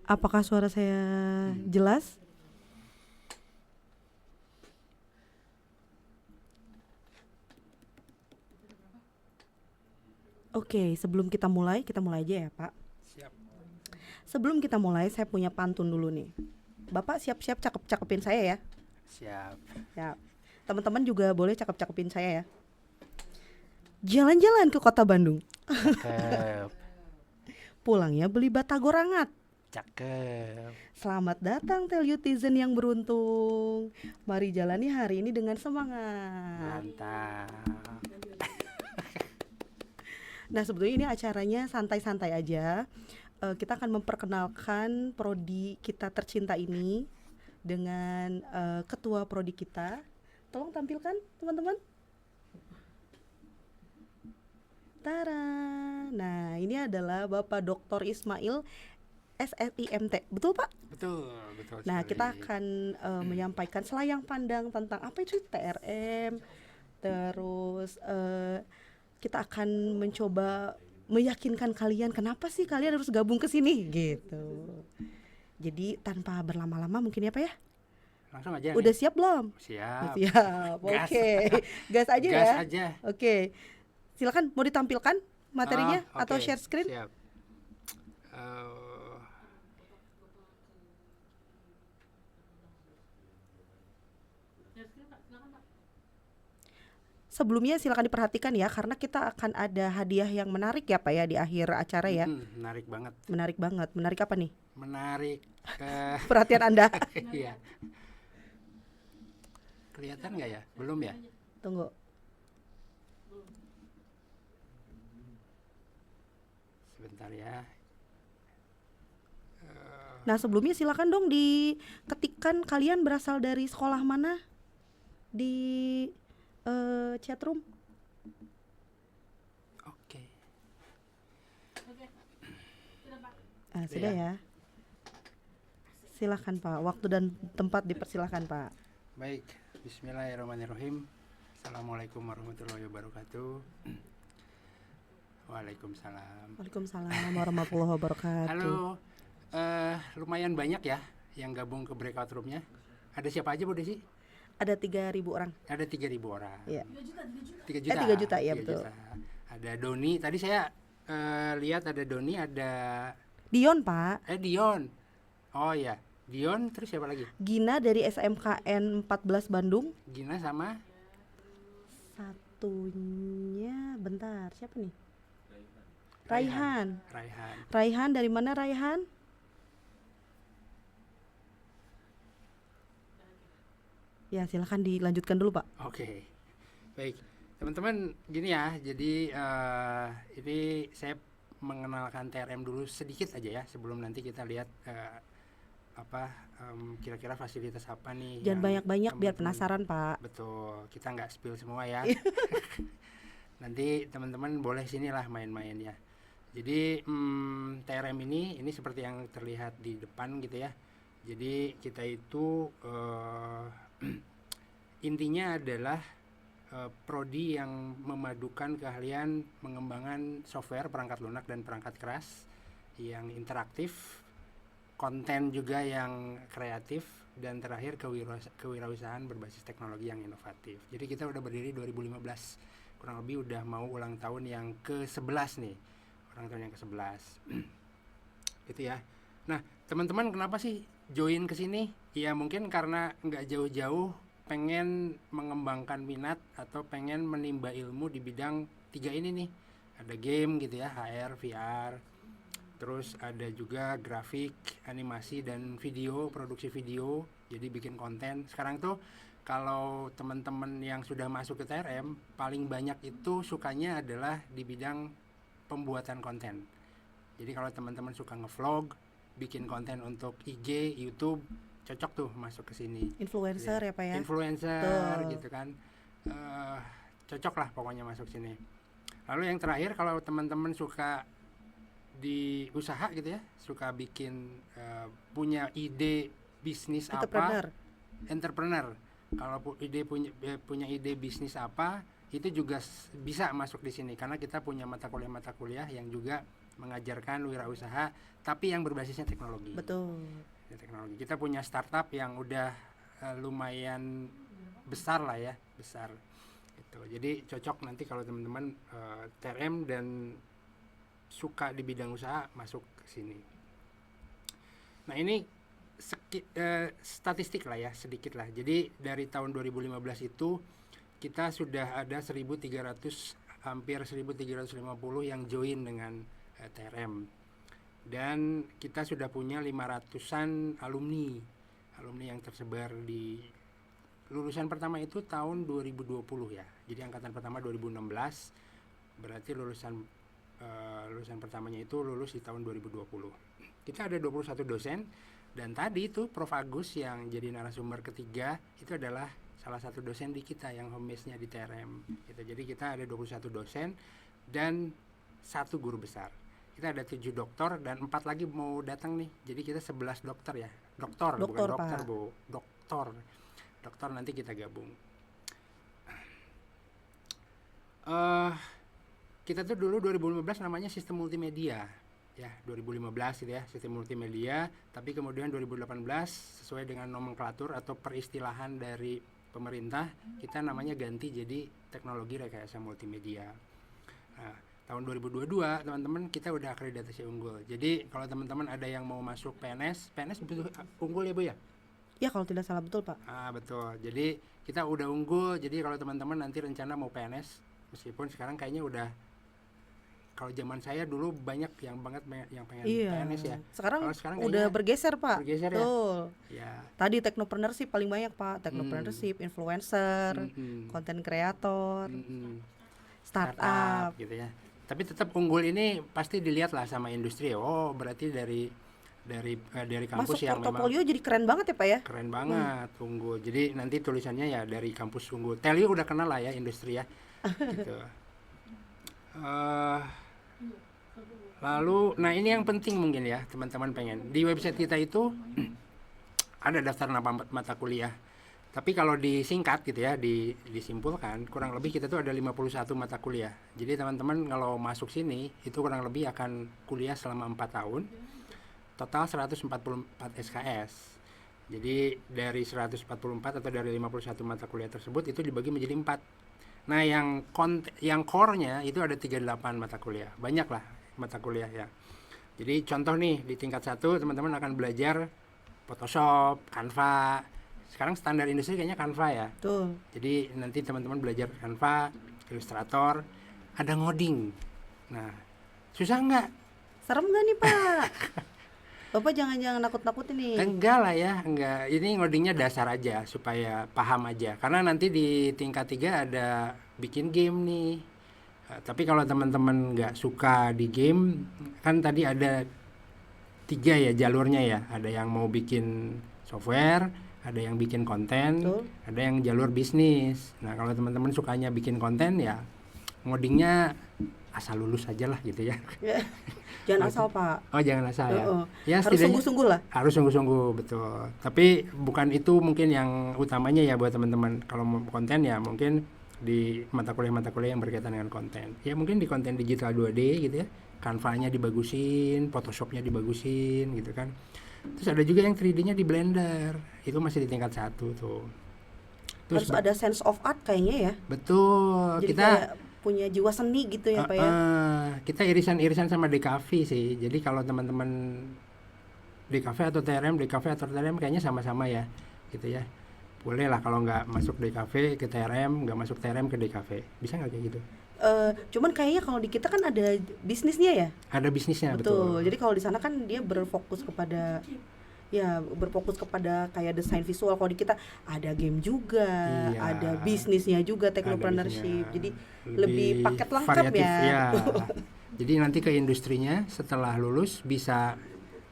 Apakah suara saya jelas? Oke, sebelum kita mulai aja ya Pak. Siap. Sebelum kita mulai, saya punya pantun dulu nih. Bapak siap-siap cakep-cakepin saya ya. Siap. Ya. Teman-teman juga boleh cakep-cakepin saya ya. Jalan-jalan ke kota Bandung. Cakep. Pulangnya beli batagor hangat. Cakep. Selamat datang Telutizen yang beruntung. Mari jalani hari ini dengan semangat. Mantap. Nah, sebetulnya ini acaranya santai-santai aja. Kita akan memperkenalkan prodi kita tercinta ini dengan ketua prodi kita. Tolong tampilkan teman-teman. Tara. Nah, ini adalah Bapak Dr. Ismail SSIMT. Betul, Pak? Betul Nah, sekali. kita akan menyampaikan selayang pandang tentang apa itu TRM. Terus kita akan mencoba meyakinkan kalian kenapa sih kalian harus gabung ke sini gitu. Jadi tanpa berlama-lama mungkin ya Pak ya. Langsung aja Udah nih. siap belum? Siap. Siap. Gas. Oke. Gas aja Gas ya. aja. Oke. Silakan mau ditampilkan materinya Oh, atau oke. share screen? Siap. Sebelumnya silakan diperhatikan ya karena kita akan ada hadiah yang menarik ya Pak ya di akhir acara ya. Menarik banget. Menarik banget. Menarik apa nih? Menarik. Perhatian Anda. Iya. Kelihatan nggak ya? Belum ya? Tunggu. Sebentar ya. Nah, sebelumnya silakan dong diketikkan kalian berasal dari sekolah mana di chatroom. Oke. Sudah ya. Silakan Pak. Waktu dan tempat dipersilakan Pak. Baik. Bismillahirrahmanirrahim. Assalamualaikum warahmatullahi wabarakatuh. Waalaikumsalam. Waalaikumsalam warahmatullahi wabarakatuh. Halo. Lumayan banyak ya yang gabung ke breakout roomnya. Ada siapa aja Bu Desi? Ada 3.000 orang. Ada 3.000 orang. Iya. 3 juta. 3 juta ya 3 betul. juta. Ada Doni. Tadi saya lihat ada Doni, ada Dion Pak. Dion. Oh ya, Dion, terus siapa lagi? Gina dari SMKN 14 Bandung. Gina sama Satunya bentar, siapa nih? Raihan. Raihan. Raihan dari mana Raihan? Ya, silakan dilanjutkan dulu, Pak. Oke. Baik. Teman-teman, gini ya. Jadi ini saya mengenalkan TRM dulu sedikit aja ya sebelum nanti kita lihat kira-kira fasilitas apa nih. Jangan banyak-banyak biar teman-teman- penasaran, Pak. Betul, kita nggak spill semua ya. Nanti teman-teman boleh sinilah main-main ya. Jadi TRM ini seperti yang terlihat di depan gitu ya. Jadi kita itu intinya adalah prodi yang memadukan keahlian pengembangan software, perangkat lunak dan perangkat keras yang interaktif, konten juga yang kreatif, dan terakhir kewirausahaan berbasis teknologi yang inovatif. Jadi kita udah berdiri 2015, kurang lebih udah mau ulang tahun yang ke-11 nih, ulang tahun yang ke-11 gitu ya. Nah teman-teman kenapa sih join ke sini? Ya mungkin karena nggak jauh-jauh pengen mengembangkan minat atau pengen menimba ilmu di bidang 3 ini nih. Ada game gitu ya, HR, VR. Terus ada juga grafik, animasi dan video, produksi video. Jadi bikin konten. Sekarang tuh kalau teman-teman yang sudah masuk ke TRM paling banyak itu sukanya adalah di bidang pembuatan konten. Jadi kalau teman-teman suka ngevlog, bikin konten untuk IG, YouTube, cocok tuh masuk ke sini. Influencer ya, Pak ya. Influencer Betul. gitu kan. Cocok lah pokoknya masuk sini. Lalu yang terakhir kalau teman-teman suka di usaha gitu ya, suka bikin punya ide bisnis entrepreneur. Kalau punya ide bisnis apa, itu juga bisa masuk di sini karena kita punya mata kuliah yang juga mengajarkan wirausaha tapi yang berbasisnya teknologi. Betul. Ya, teknologi. Kita punya startup yang udah lumayan besar lah ya, besar. Gitu. Jadi cocok nanti kalau teman-teman TRM dan suka di bidang usaha masuk ke sini. Nah ini statistik lah ya, sedikit lah. Jadi dari tahun 2015 itu kita sudah ada 1.300, hampir 1.350 yang join dengan TRM. Dan kita sudah punya 500-an alumni yang tersebar di lulusan pertama itu tahun 2020 ya. Jadi angkatan pertama 2016, berarti lulusan pertamanya itu lulus di tahun 2020. Kita ada 21 dosen, dan tadi itu Prof. Agus yang jadi narasumber ketiga itu adalah salah satu dosen di kita yang home base-nya di TRM gitu. Jadi kita ada 21 dosen dan 1 guru besar. Kita ada 7 doktor dan 4 lagi mau datang nih. Jadi kita 11 dokter ya. Doktor bukan dokter, Bu. Doktor nanti kita gabung. Kita tuh dulu 2015 namanya sistem multimedia. Ya, 2015 gitu ya, sistem multimedia, tapi kemudian 2018 sesuai dengan nomenklatur atau peristilahan dari pemerintah, kita namanya ganti jadi teknologi rekayasa multimedia. Nah, tahun 2022 teman-teman kita udah akreditasi unggul. Jadi kalau teman-teman ada yang mau masuk PNS betul unggul ya Bu ya? Ya kalau tidak salah betul Pak. Betul. Jadi kita udah unggul. Jadi kalau teman-teman nanti rencana mau PNS, meskipun sekarang kayaknya udah, kalau zaman saya dulu banyak yang pengen PNS ya. Sekarang udah bergeser Pak. Bergeser betul. Ya. Tadi teknopreneurship paling banyak Pak. Teknopreneurship, influencer, konten kreator, startup gitu ya. Tapi tetap unggul ini pasti dilihat lah sama industri. Oh berarti dari kampus masuk yang portofolio memang jadi keren banget ya Pak ya. Keren banget unggul. Jadi nanti tulisannya ya dari kampus unggul. Telio udah kenal lah ya industri ya. Gitu. Lalu, nah ini yang penting mungkin ya teman-teman pengen. Di website kita itu ada daftar nama mata kuliah. Tapi kalau disingkat gitu ya, disimpulkan, kurang lebih kita tuh ada 51 mata kuliah. Jadi teman-teman kalau masuk sini itu kurang lebih akan kuliah selama 4 tahun. Total 144 SKS. Jadi dari 144 atau dari 51 mata kuliah tersebut itu dibagi menjadi 4. Nah, yang core-nya itu ada 38 mata kuliah. Banyak lah mata kuliah ya. Jadi contoh nih di tingkat 1 teman-teman akan belajar Photoshop, Canva. Sekarang standar industri kayaknya Canva ya. Betul. Jadi nanti teman-teman belajar Canva, Illustrator, ada ngoding. Nah, susah nggak? Serem nggak nih Pak? Bapak jangan nakut-nakutin nih. Enggak lah ya, enggak. Ini ngodingnya dasar aja supaya paham aja. Karena nanti di tingkat 3 ada bikin game nih. Tapi kalau teman-teman nggak suka di game, kan tadi ada 3 ya jalurnya ya. Ada yang mau bikin software, ada yang bikin konten, ada yang jalur bisnis. Nah kalau teman-teman sukanya bikin konten ya ngodingnya asal lulus aja lah gitu ya. Jangan asal Pak. Oh jangan asal ya. Ya harus sungguh-sungguh lah. Harus sungguh-sungguh betul. Tapi bukan itu mungkin yang utamanya ya buat teman-teman. Kalau mau konten ya mungkin di mata kuliah yang berkaitan dengan konten. Ya mungkin di konten digital 2D gitu ya. Canva-nya dibagusin, Photoshop-nya dibagusin gitu kan. Terus ada juga yang 3D-nya di Blender. Itu masih di tingkat 1 tuh. Terus ada sense of art kayaknya ya. Betul. Jadi kita punya jiwa seni gitu ya Pak ya. Kita irisan sama DKV sih. Jadi kalau teman-teman DKV atau TRM kayaknya sama-sama ya gitu ya. Boleh lah kalau nggak masuk DKV ke TRM, nggak masuk TRM ke DKV. Bisa nggak kayak gitu? Cuman kayaknya kalau di kita kan ada bisnisnya ya. Ada bisnisnya betul. Jadi kalau di sana kan dia berfokus kepada kayak desain visual. Kalau di kita ada game juga, ada bisnisnya juga, technopreneurship. Jadi lebih paket lengkap ya. Jadi nanti ke industrinya setelah lulus bisa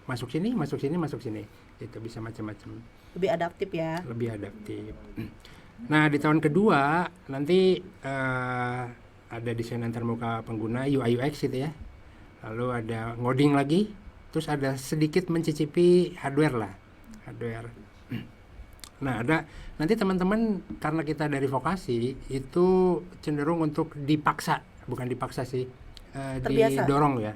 masuk sini. Itu bisa macam-macam. Lebih adaptif ya. Lebih adaptif. Nah, di tahun kedua nanti ada desain antarmuka pengguna UI UX gitu ya. Lalu ada ngoding lagi. Terus ada sedikit mencicipi hardware. Nah nanti teman-teman karena kita dari vokasi itu cenderung untuk bukan dipaksa sih, Terbiasa.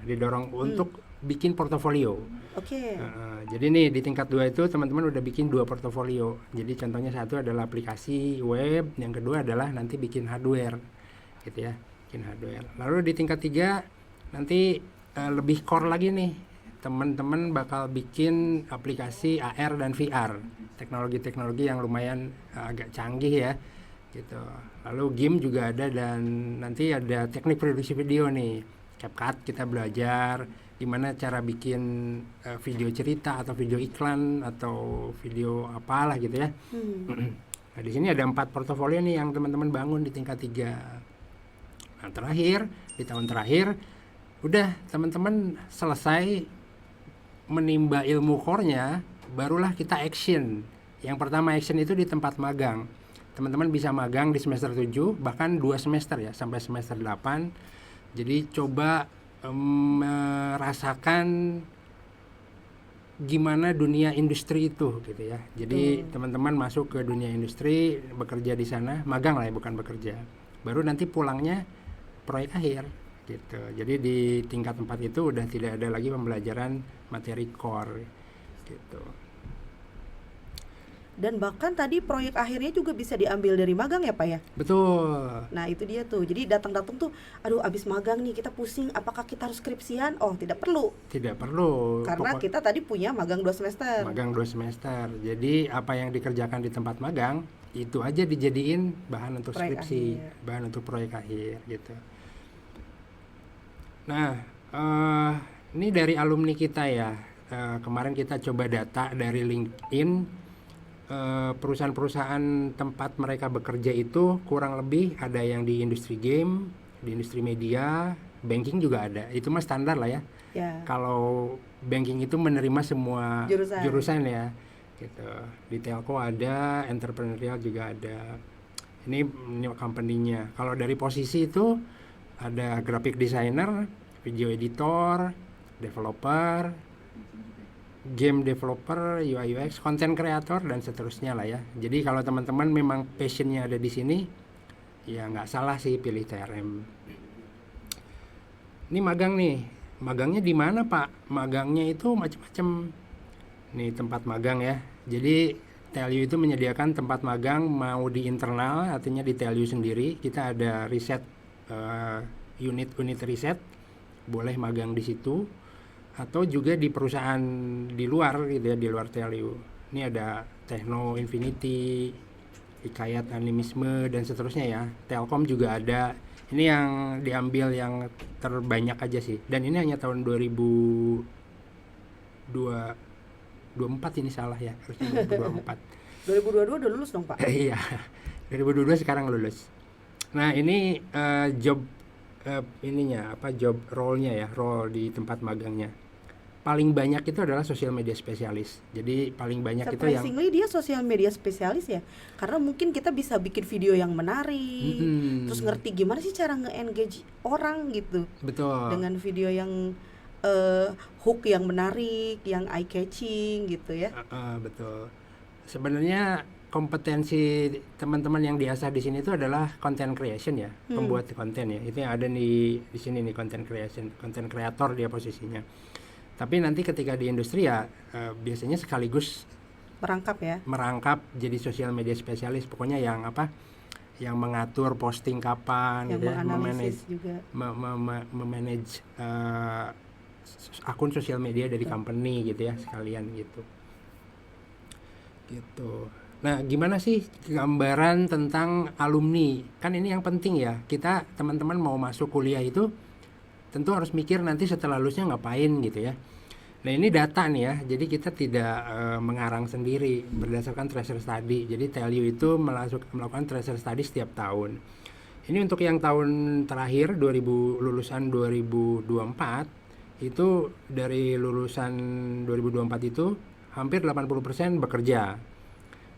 didorong untuk bikin portofolio. Oke. Jadi nih di tingkat 2 itu teman-teman udah bikin 2 portofolio. Jadi contohnya satu adalah aplikasi web, yang kedua adalah nanti bikin hardware, gitu ya, bikin hardware. Lalu di tingkat 3 nanti lebih core lagi nih, teman-teman bakal bikin aplikasi AR dan VR, teknologi-teknologi yang lumayan agak canggih ya, gitu. Lalu game juga ada, dan nanti ada teknik produksi video nih, CapCut kita belajar gimana cara bikin video cerita atau video iklan atau video apalah gitu ya. Nah, di sini ada 4 portofolio nih yang teman-teman bangun di tingkat 3. Nah, terakhir di tahun terakhir udah teman-teman selesai menimba ilmu core-nya, barulah kita action. Yang pertama action itu di tempat magang. Teman-teman bisa magang di semester 7, bahkan 2 semester ya, sampai semester 8. Jadi coba merasakan gimana dunia industri itu gitu ya. Jadi teman-teman masuk ke dunia industri, bekerja di sana, magang lah ya, bukan bekerja. Baru nanti pulangnya proyek akhir gitu. Jadi di tingkat 4 itu udah tidak ada lagi pembelajaran materi core gitu. Dan bahkan tadi proyek akhirnya juga bisa diambil dari magang ya Pak ya? Betul. Nah itu dia tuh, jadi datang-datang tuh, aduh abis magang nih kita pusing, apakah kita harus skripsian? Oh tidak perlu. Tidak perlu. Karena kita tadi punya magang 2 semester. Magang 2 semester. Jadi apa yang dikerjakan di tempat magang, itu aja dijadiin bahan untuk Proyek skripsi, akhir. bahan untuk proyek akhir gitu. Nah, ini dari alumni kita ya. Kemarin kita coba data dari LinkedIn. Perusahaan-perusahaan tempat mereka bekerja itu kurang lebih ada yang di industri game, di industri media, banking juga ada. Itu mah standar lah ya. Ya. Kalau banking itu menerima semua jurusan ya, gitu. Di telco ada, entrepreneurial juga ada. Ini company-nya. Kalau dari posisi itu ada graphic designer, video editor, developer, game developer, UI UX, content creator, dan seterusnya lah ya. Jadi kalau teman-teman memang passionnya ada di sini, ya nggak salah sih pilih TRM. Ini magang nih, magangnya di mana Pak? Magangnya itu macam-macam. Nih tempat magang ya. Jadi TLU itu menyediakan tempat magang, mau di internal, artinya di TLU sendiri. Kita ada riset, unit-unit riset, boleh magang di situ. Atau juga di perusahaan di luar gitu ya, di luar TLU. Ini ada Techno Infinity, Hikayat Animisme, dan seterusnya ya. Telkom juga ada. Ini yang diambil yang terbanyak aja sih. Dan ini hanya tahun 2024 ini salah ya, harusnya 2024. 2022 udah lulus dong Pak? Iya, 2022 sekarang lulus. Nah ini job job role-nya ya, role di tempat magangnya. Paling banyak itu adalah sosial media spesialis. Jadi paling banyak itu yang dia sosial media spesialis ya. Karena mungkin kita bisa bikin video yang menarik, terus ngerti gimana sih cara nge-engage orang gitu. Betul. Dengan video yang hook yang menarik, yang eye catching gitu ya. Betul. Sebenarnya kompetensi teman-teman yang diasah di sini itu adalah content creation ya, pembuat konten ya. Itu yang ada di sini nih, content creation, content creator dia posisinya. Tapi nanti ketika di industri ya biasanya sekaligus merangkap jadi sosial media spesialis. Pokoknya yang yang mengatur posting kapan, yang gitu ya, memanage akun sosial media dari company gitu ya, sekalian gitu. Nah, gimana sih gambaran tentang alumni? Kan ini yang penting ya. Kita teman-teman mau masuk kuliah itu tentu harus mikir nanti setelah lulusnya ngapain gitu ya. Nah, ini data nih ya. Jadi kita tidak mengarang sendiri berdasarkan tracer study. Jadi TLU itu melakukan tracer study setiap tahun. Ini untuk yang tahun terakhir lulusan 2024 itu, dari lulusan 2024 itu hampir 80% bekerja.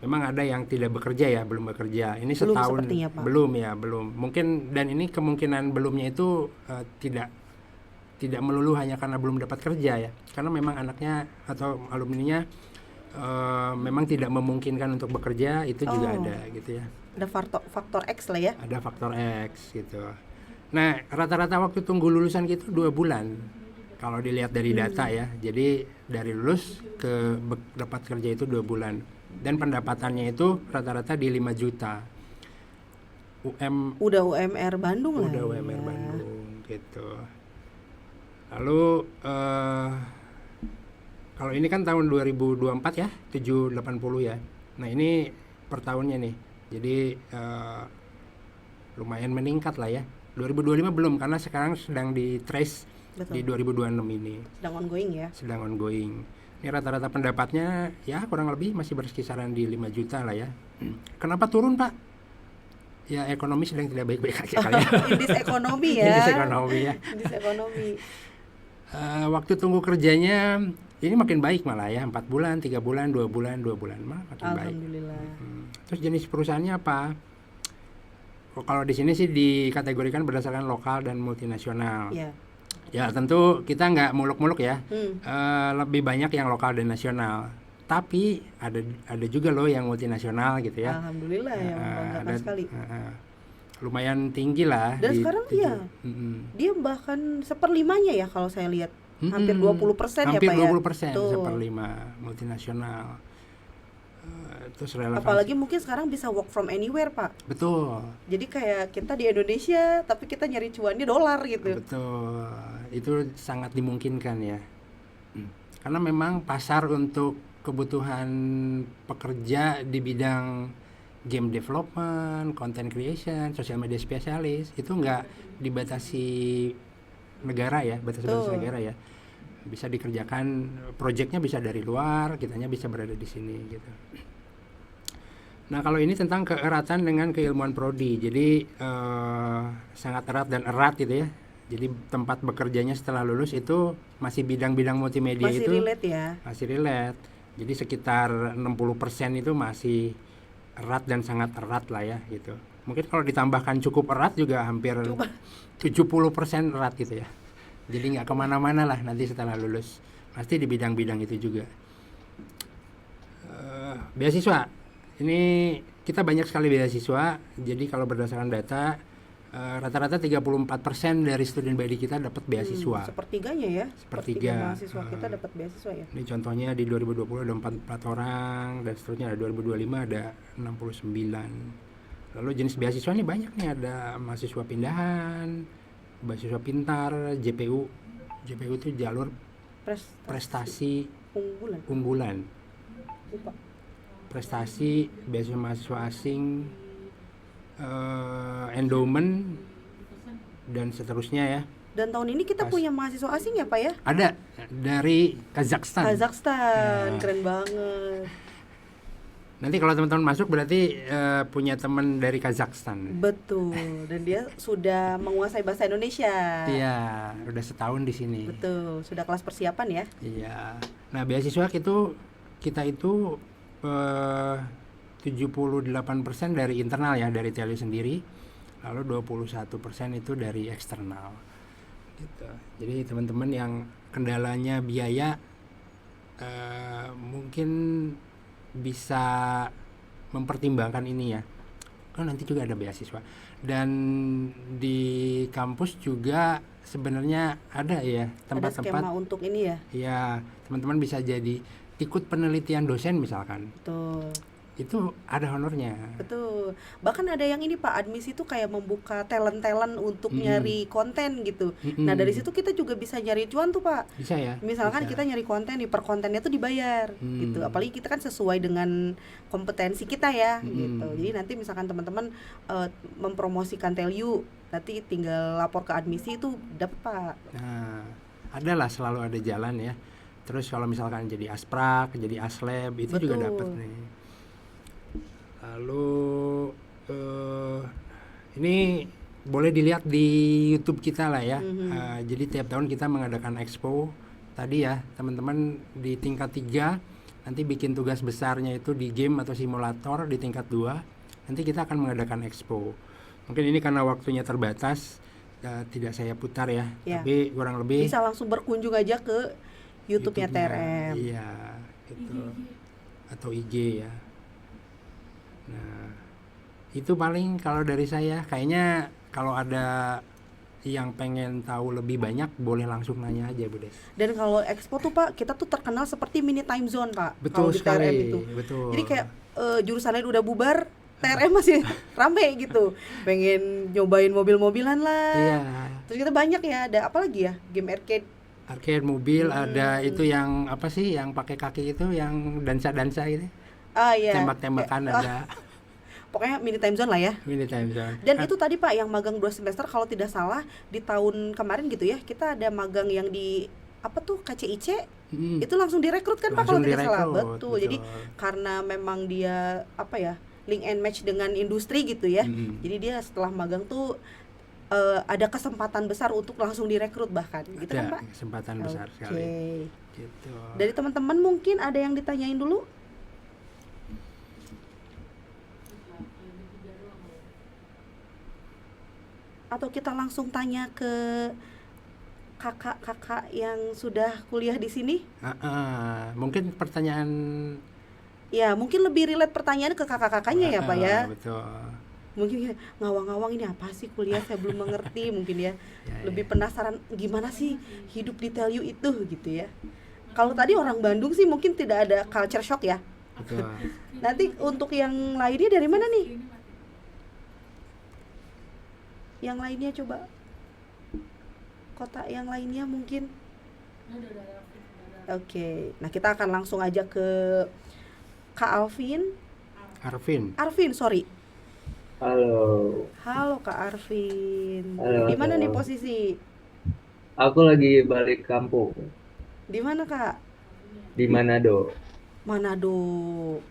Memang ada yang tidak bekerja ya, belum bekerja. Ini setahun belum. Mungkin, dan ini kemungkinan belumnya itu tidak melulu hanya karena belum dapat kerja ya. Karena memang anaknya atau alumninya memang tidak memungkinkan untuk bekerja, itu juga ada gitu ya. Ada faktor X lah ya. Ada faktor X gitu. Nah, rata-rata waktu tunggu lulusan gitu 2 bulan. Kalau dilihat dari data ya. Jadi dari lulus ke dapat kerja itu 2 bulan. Dan pendapatannya itu rata-rata di 5 juta. Udah UMR Bandung lah Udah ya. UMR Bandung gitu. Lalu kalau ini kan tahun 2024 ya, 780 ya. Nah, ini per tahunnya nih. Jadi lumayan meningkat lah ya. 2025 belum karena sekarang sedang di trace di Betul. 2026 ini. Sedang ongoing ya. Sedang ongoing. Ini rata-rata pendapatnya ya kurang lebih masih berkisaran di 5 juta lah ya. Kenapa turun, Pak? Ya ekonomi sedang tidak baik-baik aja kali ya. Indis ekonomi ya. Indis ekonomi ya. Indis ekonomi. Waktu tunggu kerjanya ini makin baik malah ya, 4 bulan, 3 bulan, 2 bulan, 2 bulan malah makin baik. Alhamdulillah. Terus jenis perusahaannya apa? Kalau di sini sih dikategorikan berdasarkan lokal dan multinasional. Ya. Ya tentu kita nggak muluk-muluk ya. Hmm. Lebih banyak yang lokal dan nasional. Tapi ada juga loh yang multinasional gitu ya. Alhamdulillah ya, membanggakan sekali. Lumayan tinggi lah. Dan sekarang iya, dia bahkan 1/5-nya ya kalau saya lihat. Hampir 20% ya Pak ya. Hampir 20%, Tuh. 1/5 multinasional. Terus relevansi. Apalagi mungkin sekarang bisa work from anywhere Pak. Betul. Jadi kayak kita di Indonesia tapi kita nyari cuannya dolar gitu. Betul. Itu sangat dimungkinkan ya. Karena memang pasar untuk kebutuhan pekerja di bidang game development, content creation, social media spesialis itu nggak dibatasi negara ya, batas-batas negara ya. Bisa dikerjakan, proyeknya bisa dari luar, kitanya bisa berada di sini gitu. Nah kalau ini tentang keeratan dengan keilmuan prodi, jadi sangat erat dan erat gitu ya. Jadi tempat bekerjanya setelah lulus itu masih bidang-bidang multimedia Masih itu relate ya. Masih relate. Jadi sekitar 60% itu masih erat dan sangat erat lah ya gitu. Mungkin kalau ditambahkan cukup erat juga hampir 70% erat gitu ya. Jadi nggak kemana-mana lah nanti setelah lulus. Pasti di bidang-bidang itu juga. Beasiswa. Ini kita banyak sekali beasiswa. Jadi kalau berdasarkan data rata-rata 34% dari student body kita dapat beasiswa. Sepertiganya ya. Sepertiga mahasiswa kita dapat beasiswa ya. Ini contohnya di 2020 ada 44 orang dan seterusnya, ada 2025 ada 69. Lalu jenis beasiswa ini banyak nih, ada mahasiswa pindahan, beasiswa pintar, JPU. JPU itu jalur prestasi unggulan. Lupa. Prestasi beasiswa mahasiswa asing, endowment dan seterusnya ya. Dan tahun ini kita punya mahasiswa asing ya Pak ya? Ada dari Kazakhstan. Keren banget. Nanti kalau teman-teman masuk berarti punya teman dari Kazakhstan. Betul. Dan dia sudah menguasai bahasa Indonesia. Iya, udah setahun di sini. Betul. Sudah kelas persiapan ya? Iya. Nah beasiswa kita itu 78% dari internal ya, dari Telly sendiri, lalu 21% itu dari eksternal gitu. Jadi teman-teman yang kendalanya biaya mungkin bisa mempertimbangkan ini ya, kan nanti juga ada beasiswa. Dan di kampus juga sebenarnya ada ya tempat-tempat, ada skema untuk ini ya. Ya teman-teman bisa jadi ikut penelitian dosen misalkan. Betul. Itu ada honornya. Betul. Bahkan ada yang ini Pak, admisi itu kayak membuka talent-talent untuk nyari konten gitu. Nah dari situ kita juga bisa nyari cuan tuh Pak. Bisa ya. Misalkan kita nyari konten, di per kontennya tuh dibayar gitu. Apalagi kita kan sesuai dengan kompetensi kita ya gitu. Jadi nanti misalkan teman-teman mempromosikan Telyu, nanti tinggal lapor ke admisi itu dapat Pak. Nah, adalah selalu ada jalan ya. Terus kalau misalkan jadi asprak, jadi aslab itu Betul. juga dapat nih. Lalu ini boleh dilihat di YouTube kita lah ya. Jadi tiap tahun kita mengadakan expo. Tadi ya teman-teman di tingkat 3 nanti bikin tugas besarnya itu di game atau simulator. Di tingkat 2 nanti kita akan mengadakan expo. Mungkin ini karena waktunya terbatas, tidak saya putar ya. Tapi kurang lebih bisa langsung berkunjung aja ke YouTube-nya TRM. Iya gitu. Atau IG ya. Nah, itu paling kalau dari saya. Kayaknya kalau ada yang pengen tahu lebih banyak boleh langsung nanya aja Bu Des. Dan kalau expo tuh Pak, kita tuh terkenal seperti mini time zone Pak. Kalau Betul di TRM sekali, itu. Jadi betul. kayak jurusan lain udah bubar, TRM masih rame gitu. Pengen nyobain mobil-mobilan Iya, lah. Terus kita banyak ya, ada apa lagi ya? Game arcade. arcade mobil ada itu Hmm. yang apa sih yang pakai kaki itu yang dansa-dansa gitu. Ah ya, kayak Tembak-tembakan ada pokoknya mini time zone lah ya. mini time zone. Dan itu tadi Pak yang magang 2 semester kalau tidak salah di tahun kemarin gitu ya. Kita ada magang yang di apa tuh KCIC Mm, itu langsung direkrut kan Pak kalau langsung tidak salah. direkrut, Betul. Jadi betul. karena memang dia apa ya, link and match dengan industri gitu ya. Mm, Jadi dia setelah magang tuh ada kesempatan besar untuk langsung direkrut bahkan gitu kan ada Pak. kesempatan besar Oke. sekali. Gitu. Dari teman-teman mungkin ada yang ditanyain dulu atau kita langsung tanya ke kakak-kakak yang sudah kuliah di sini? Mungkin pertanyaan Ya, mungkin lebih relate pertanyaan ke kakak-kakaknya ya, Pak ya. betul. Mungkin ya, ngawang-ngawang ini apa sih kuliah saya belum mengerti mungkin ya. Ya, Lebih ya. penasaran gimana sih hidup di Telyu itu gitu ya. Kalau tadi orang Bandung sih mungkin tidak ada culture shock ya. Betul. Nanti untuk yang lainnya dari mana nih? Yang lainnya coba kota yang lainnya mungkin. Oke. Nah, kita akan langsung aja ke Kak Alvin. Arvin, sorry. Halo, Halo Kak Arvin. halo, Di mana nih halo. posisi? Aku lagi balik kampung Di mana Kak? di Manado, Manado.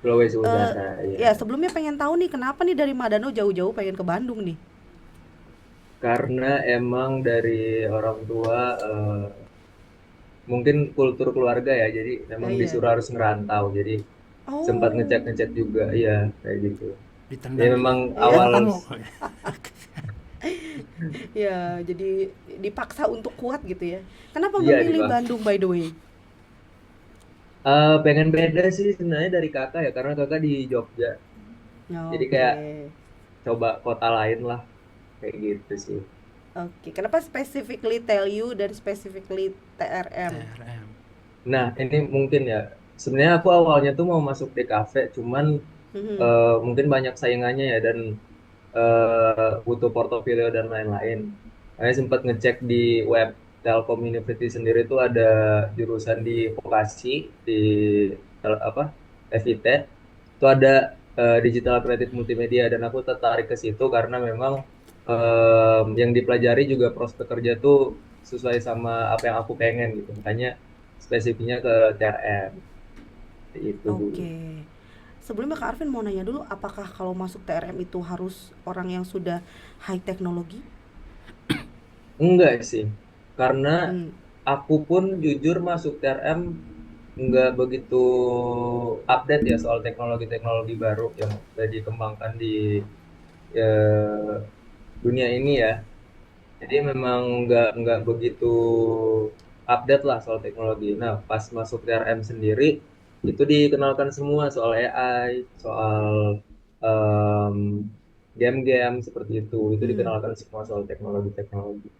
Sulawesi Eh Utara. ya Ya, sebelumnya pengen tahu nih kenapa nih dari Manado jauh-jauh pengen ke Bandung nih? karena emang dari orang tua mungkin kultur keluarga ya, jadi Ah memang iya. disuruh harus ngerantau. Jadi sempat Oh, ngecek-ngecek juga, iya kayak gitu. Jadi Ditendang. memang iya. Ayo awal, kamu. Ya, jadi dipaksa untuk kuat gitu ya. Kenapa iya di memilih Bang. Bandung by the way? Pengen beda sih sebenarnya dari kakak ya, karena kakak di Jogja. Jadi kayak Oke. coba kota lain lah, kayak gitu sih. Oke, kenapa specifically tell you dan specifically TRM? TRM. Nah, ini mungkin ya. Sebenarnya aku awalnya tuh mau masuk di kafe, cuman Mhm. mungkin banyak saingannya ya dan butuh portofolio dan lain-lain. Saya sempat ngecek di web Telkom University sendiri tuh ada jurusan di vokasi di apa FIT. Itu ada digital creative multimedia dan aku tertarik ke situ karena memang yang dipelajari juga prospek kerja tuh sesuai sama apa yang aku pengen gitu. Makanya spesifiknya ke TRM itu dulu. Oke. Sebelumnya Kak Arvin mau nanya dulu, apakah kalau masuk TRM itu harus orang yang sudah high teknologi? Enggak sih, karena Hmm. aku pun jujur masuk TRM nggak begitu update ya soal teknologi-teknologi baru yang sudah dikembangkan di ya, dunia ini ya. Jadi memang nggak begitu update lah soal teknologi. Nah, pas masuk TRM sendiri itu dikenalkan semua soal AI, soal em, game-game seperti itu. Itu Hmm. dikenalkan semua soal teknologi-teknologi.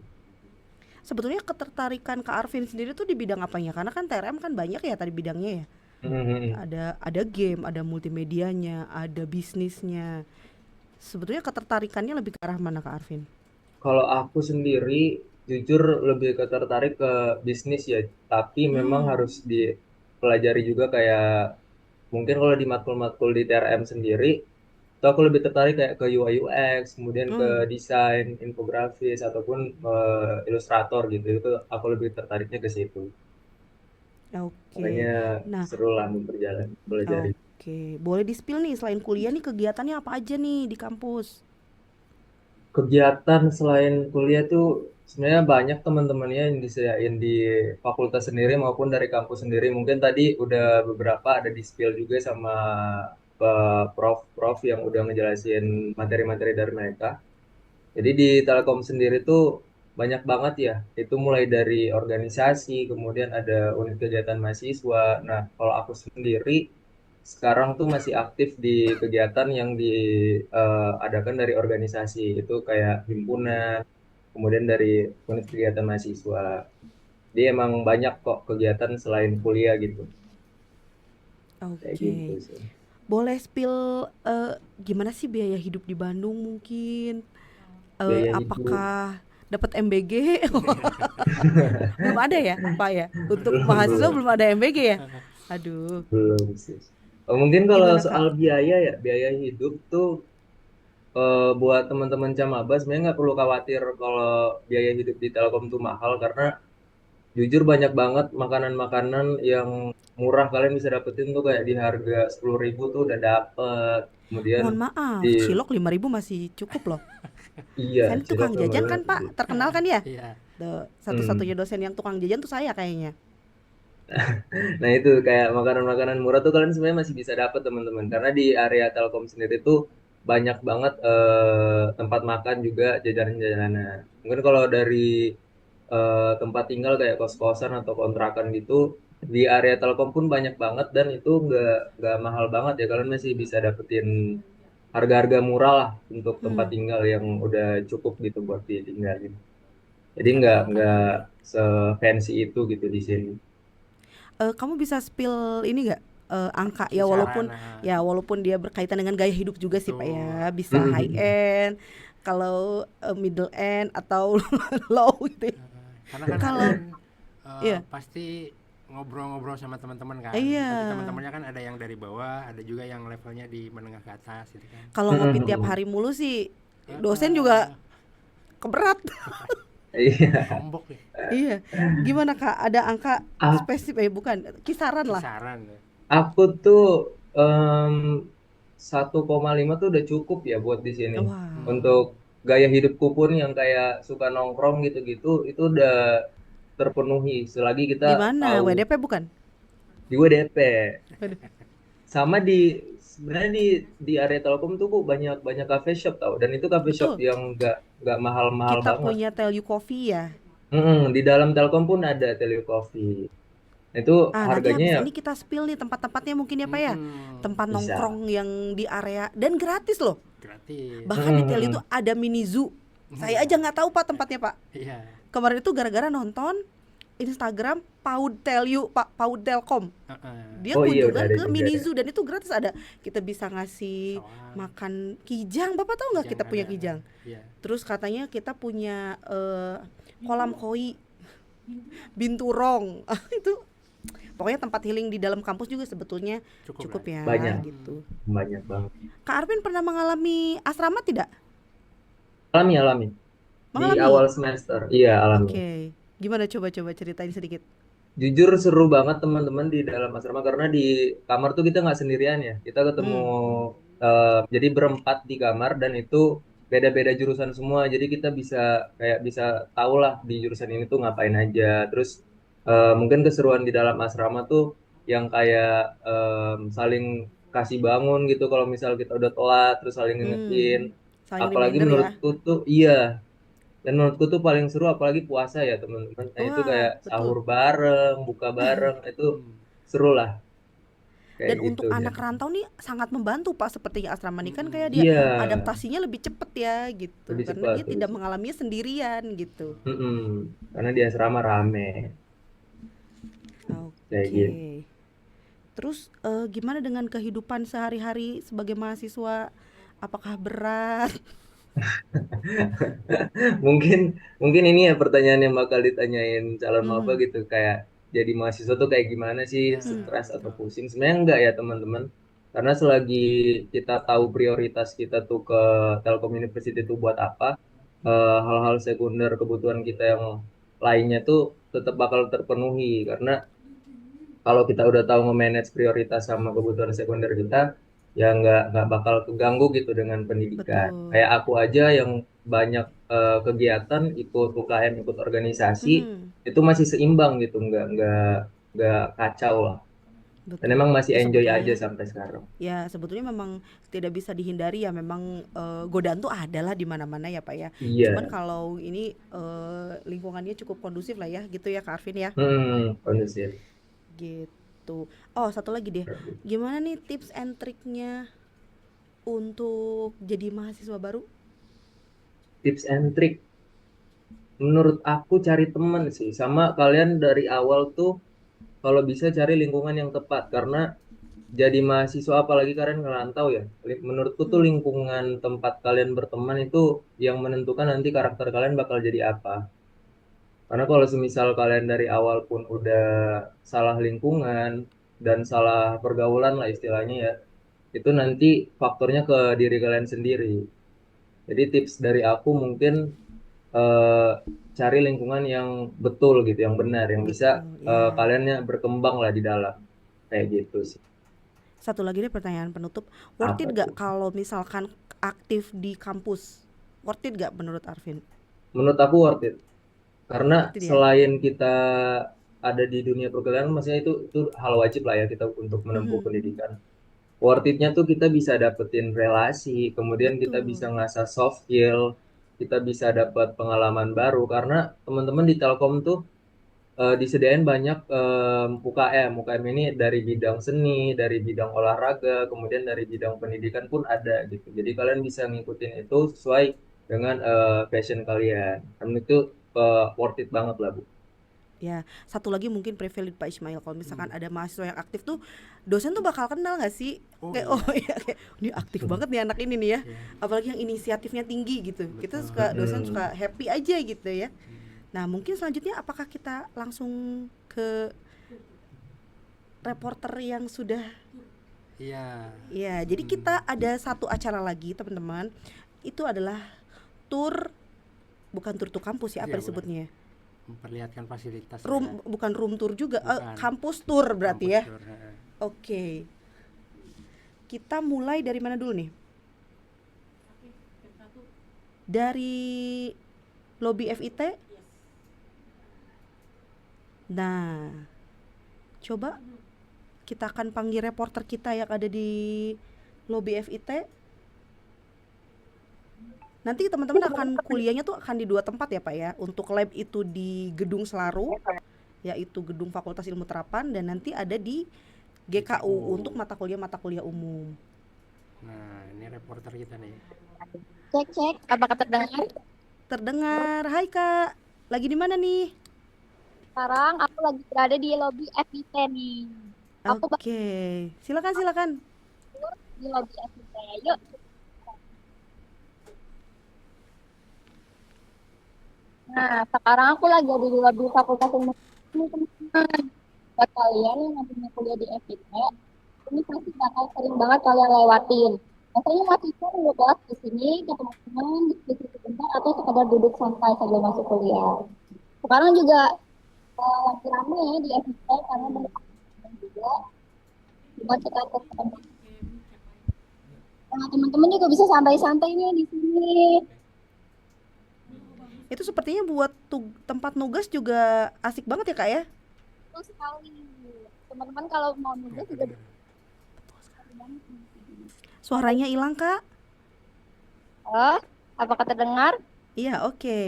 Sebetulnya ketertarikan Kak Arvin sendiri tuh di bidang apanya? Karena kan TRM kan banyak ya tadi bidangnya ya. Mhm. Ada game, ada multimedianya, ada bisnisnya. Sebetulnya ketertarikannya lebih ke arah mana Kak Arvin? Kalau aku sendiri jujur lebih tertarik ke bisnis ya, tapi memang Hmm. harus dipelajari juga kayak mungkin kalau di matkul-matkul di TRM sendiri, itu aku lebih tertarik kayak ke UI UX, kemudian ke Hmm. desain, infografis ataupun ilustrator gitu. Itu aku lebih tertariknya ke situ. Makanya Oke. Nah, seru lah mempelajari. oke. Boleh di-spill nih selain kuliah nih kegiatannya apa aja nih di kampus? Kegiatan selain kuliah tuh sebenarnya banyak teman-temannya yang disediain di fakultas sendiri maupun dari kampus sendiri. Mungkin tadi udah beberapa ada di spill juga sama prof-prof yang udah ngejelasin materi-materi dari mereka. Jadi di Telkom sendiri tuh banyak banget ya. Itu mulai dari organisasi, kemudian ada unit kegiatan mahasiswa. Nah, kalau aku sendiri sekarang tuh masih aktif di kegiatan yang diadakan dari organisasi. Itu kayak himpunan, kemudian dari unit kegiatan mahasiswa. Jadi emang banyak kok kegiatan selain kuliah gitu, kayak gitu Oke. sih. Boleh spill gimana sih biaya hidup di Bandung mungkin? Biaya hidup Apakah dapat MBG? Belum ada ya, Pak ya? Untuk belum mahasiswa belum belum ada MBG ya? Aduh, belum sih. Mungkin kalau gimana Kak? soal biaya ya, biaya hidup tuh buat teman-teman Camaba sebenarnya nggak perlu khawatir kalau biaya hidup di Telkom tuh mahal, karena jujur banyak banget makanan-makanan yang murah kalian bisa dapetin tuh kayak di harga 10.000 tuh udah dapet. Kemudian Mohon di maaf, cilok 5.000 masih cukup loh. iya Saya ini cilok tukang sama jajan kan Pak, terkenal kan ya? Iya. Hmm. Satu-satunya dosen yang tukang jajan tuh saya kayaknya. Nah itu kayak makanan-makanan murah tuh kalian sebenarnya masih bisa dapet teman-teman, karena di area Telkom sendiri tuh banyak banget tempat makan juga jajanan-jajanan. Mungkin kalau dari tempat tinggal kayak kos-kosan atau kontrakan gitu di area Telkom pun banyak banget, dan itu nggak mahal banget ya, kalian masih bisa dapetin harga-harga murah lah untuk tempat Hmm. tinggal yang udah cukup gitu buat ditinggalin. Jadi Kadang kan nggak se-fancy itu gitu di sini. Kamu bisa spill ini nggak, angka ya, kisaran, walaupun dia berkaitan dengan gaya hidup juga sih Pak betul. ya, bisa high end, kalau middle end atau low gitu ya. Karena kan Kalau kalian iya, pasti ngobrol-ngobrol sama teman-teman kan. iya, Nanti teman-temannya kan ada yang dari bawah, ada juga yang levelnya di menengah ke atas gitu kan. kalau ngopi tiap hari mulu sih dosen juga Heeh. keberat. Iya. Nombok ya. Iya, gimana Kak, ada angka Ah, spesifik, bukan kisaran lah. Kisaran ya. aku tuh em, 1,5 tuh udah cukup ya buat di sini. Wah, Untuk gaya hidupku pun yang kayak suka nongkrong gitu-gitu, itu udah terpenuhi selagi kita di mana, tahu WDP bukan? di WDP. Waduh, Sama sebenarnya di area Telkom tuh kok banyak banyak cafe shop tau, dan itu cafe shop betul, yang nggak mahal-mahal kita banget. punya Tell You Coffee ya. Di dalam Telkom pun ada Telio Coffee. Itu Ah, nanti harganya habis ya ini kita spill nih tempat-tempatnya mungkin ya Pak ya. Mm-mm. Tempat bisa. nongkrong yang di area dan gratis loh. Gratis. Bahkan di Tel itu Mm-mm. ada mini zoo. Saya Iya. aja nggak tahu Pak tempatnya Pak. Iya. Kemarin itu gara-gara nonton Instagram Paud Tell You, Pak Paud Telkom. Heeh. Dia Oh iya udah kunjungan ada ke juga mini ya. zoo dan itu gratis, ada. Kita bisa ngasih Soal makan kijang. Bapak tahu nggak kijang kita punya ada. kijang? Iya. Terus katanya kita punya kolam koi, binturong. Itu pokoknya tempat healing di dalam kampus juga sebetulnya Cukup cukup lah. ya Banyak, gitu. banyak banget. Kak Arvin pernah mengalami asrama tidak? Alami, alami. Di Mengalami? awal semester, iya alami. Oke. Gimana, coba ceritain sedikit. Jujur seru banget teman-teman di dalam asrama, karena di kamar tuh kita nggak sendirian ya. Kita ketemu Hmm. jadi berempat di kamar, dan itu beda-beda jurusan semua. Jadi kita bisa kayak bisa tahu lah di jurusan ini tuh ngapain aja. Terus mungkin keseruan di dalam asrama tuh yang kayak saling kasih bangun gitu kalau misal kita udah telat, terus saling Hmm. ngingetin. Saling Apalagi reminder ya. menurutku tuh iya, dan menurutku tuh paling seru apalagi puasa ya teman-teman. Nah itu Wah, kayak betul. sahur bareng, buka bareng, itu Hmm. seru lah kayak Dan gitu untuk ya. anak rantau nih sangat membantu Pak, sepertinya asrama ini kan kayak dia Iya, adaptasinya lebih cepet ya gitu. lebih Karena cepat dia terus. tidak mengalaminya sendirian gitu. Karena di asrama rame kayak gitu. Oke. Terus gimana dengan kehidupan sehari-hari sebagai mahasiswa? Apakah berat? Mungkin mungkin ini ya pertanyaan yang bakal ditanyain calon maba Mhm. gitu, kayak jadi mahasiswa tuh kayak gimana sih, Nah, stres atau betul. pusing? Sebenarnya enggak ya teman-teman, karena selagi kita tahu prioritas kita tuh ke Telkom University itu buat apa, hal-hal sekunder kebutuhan kita yang lainnya tuh tetap bakal terpenuhi, karena kalau kita udah tahu nge-manage prioritas sama kebutuhan sekunder kita, ya nggak bakal keganggu gitu dengan pendidikan. Betul. Kayak aku aja yang banyak kegiatan, ikut UKM, ikut organisasi, Mhm. itu masih seimbang gitu, nggak kacau lah. Dan Betul. emang masih Ya enjoy aja sebetulnya, sampai sekarang. memang tidak bisa dihindari ya, memang godaan tuh adalah di mana-mana ya Pak ya. Cuman Iya, kalau ini lingkungannya cukup kondusif lah ya gitu ya Kak Arvin ya. kondusif. Gitu. Oh, satu lagi deh. Gimana nih tips and triknya untuk jadi mahasiswa baru? Tips and trick. menurut aku cari temen sih, sama kalian dari awal tuh kalau bisa cari lingkungan yang tepat karena jadi mahasiswa apalagi kalian ngerantau ya. Menurutku tuh Hmm. lingkungan tempat kalian berteman itu yang menentukan nanti karakter kalian bakal jadi apa. Karena kalau semisal kalian dari awal pun udah salah lingkungan dan salah pergaulan lah istilahnya ya, itu nanti faktornya ke diri kalian sendiri. Jadi tips dari aku mungkin eh, cari lingkungan yang betul gitu, yang benar, yang bisa Betul ya. kaliannya berkembang lah di dalam kayak gitu sih. Satu lagi deh pertanyaan penutup, worth Apa it gak tuh? kalau misalkan aktif di kampus? Worth it gak menurut Arvin? Menurut aku worth it karena Worth it ya. selain kita ada di dunia perkuliahan, maksudnya itu hal wajib lah ya kita untuk menempuh Mhm. pendidikan. Worth it-nya tuh kita bisa dapetin relasi, kemudian kita bisa Betul. ngasah soft skill, kita bisa dapat pengalaman baru karena teman-teman di Telkom tuh disediain banyak UKM. UKM ini dari bidang seni, dari bidang olahraga, kemudian dari bidang pendidikan pun ada gitu. Jadi kalian bisa ngikutin itu sesuai dengan passion kalian. Dan itu worth it banget lah, Bu. Ya, satu lagi mungkin privilege Pak Ismail, kalau misalkan Hmm. ada mahasiswa yang aktif tuh, dosen tuh bakal kenal nggak sih? Oh Kayak oh iya, iya, kayak ini aktif banget nih anak ini nih ya. iya, Apalagi yang inisiatifnya tinggi gitu. Kita betul. suka dosen Mm-mm. suka happy aja gitu ya. Hmm. Nah, mungkin selanjutnya apakah kita langsung ke reporter yang sudah Iya. ya, jadi Hmm. kita ada satu acara lagi, teman-teman. Itu adalah tour, bukan tour to kampus ya, apa Iya, bukan. disebutnya? Memperlihatkan fasilitas lah ya. Room, bukan room tour juga, Bukan. kampus tour berarti Kampus ya. tour. Oke. Kita mulai dari mana dulu nih? Dari lobby FIT. Nah, coba kita akan panggil reporter kita yang ada di lobby FIT. Nanti teman-teman akan kuliahnya tuh akan di dua tempat ya Pak ya. Untuk lab itu di Gedung Selaru, yaitu Gedung Fakultas Ilmu Terapan, dan nanti ada di GKU GKU. untuk mata kuliah umum. Nah, ini reporter kita nih. Cek cek, apakah terdengar? Terdengar. Hai Kak, lagi di mana nih? Sekarang aku lagi berada di lobby FIT nih. Aku baru Oke, silakan silakan. di lobby FIT. Yuk. Nah, sekarang aku lagi ada di lobby Fakultas Ilmu ini teman-teman. Buat kalian yang nantinya kuliah di FIT, ini pasti bakal sering banget kalian lewatin. Biasanya mahasiswa udah kelas di sini, ketemu teman, diskusi sebentar, atau sekedar duduk santai sambil masuk kuliah. Sekarang juga lagi rame ya di FIT karena banyak teman juga buat kita ketemu. Nah, teman-teman juga bisa santai-santai nih di sini. Itu sepertinya buat tempat nugas juga asik banget ya Kak ya? Betul sekali. Teman-teman kalau mau Nggak nugas juga bisa kedengeran. banget. Suaranya hilang Kak? Oh, apakah terdengar? Iya, oke.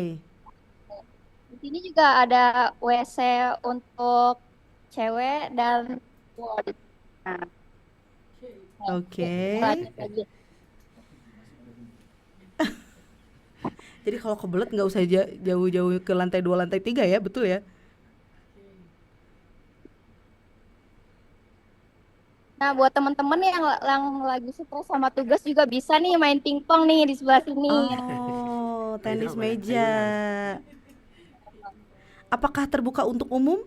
Di sini juga ada WC untuk cewek dan cowok. Nah, Oke. lanjut lagi. Jadi kalau kebelet nggak usah jauh-jauh ke lantai 2, lantai 3 ya, betul ya? Nah, buat teman-teman yang lagi stres sama tugas juga bisa nih main pingpong nih di sebelah sini. Oh, Ayo, tenis Mbak. meja. Ayunan. Apakah terbuka untuk umum?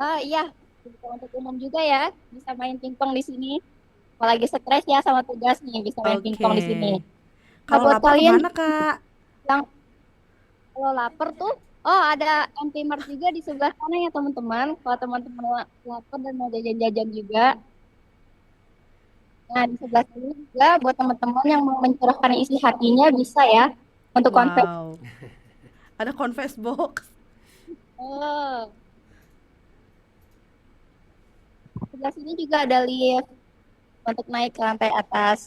Ah iya, bisa untuk umum juga ya, bisa main pingpong di sini. Kalau lagi stres ya sama tugas nih, bisa main pingpong Oke. di sini. Nah, Kalau buat lapar kalian kemana Kak? yang kalau lapar tuh, oh ada MT-Mart juga di sebelah sana ya teman-teman. Kalau teman-teman lapar dan mau jajan-jajan juga. Nah, di sebelah sini juga buat teman-teman yang mau mencurahkan isi hatinya bisa ya untuk konfes. Wow. Ada confess box. Oh, sebelah sini juga ada lift untuk naik ke lantai atas.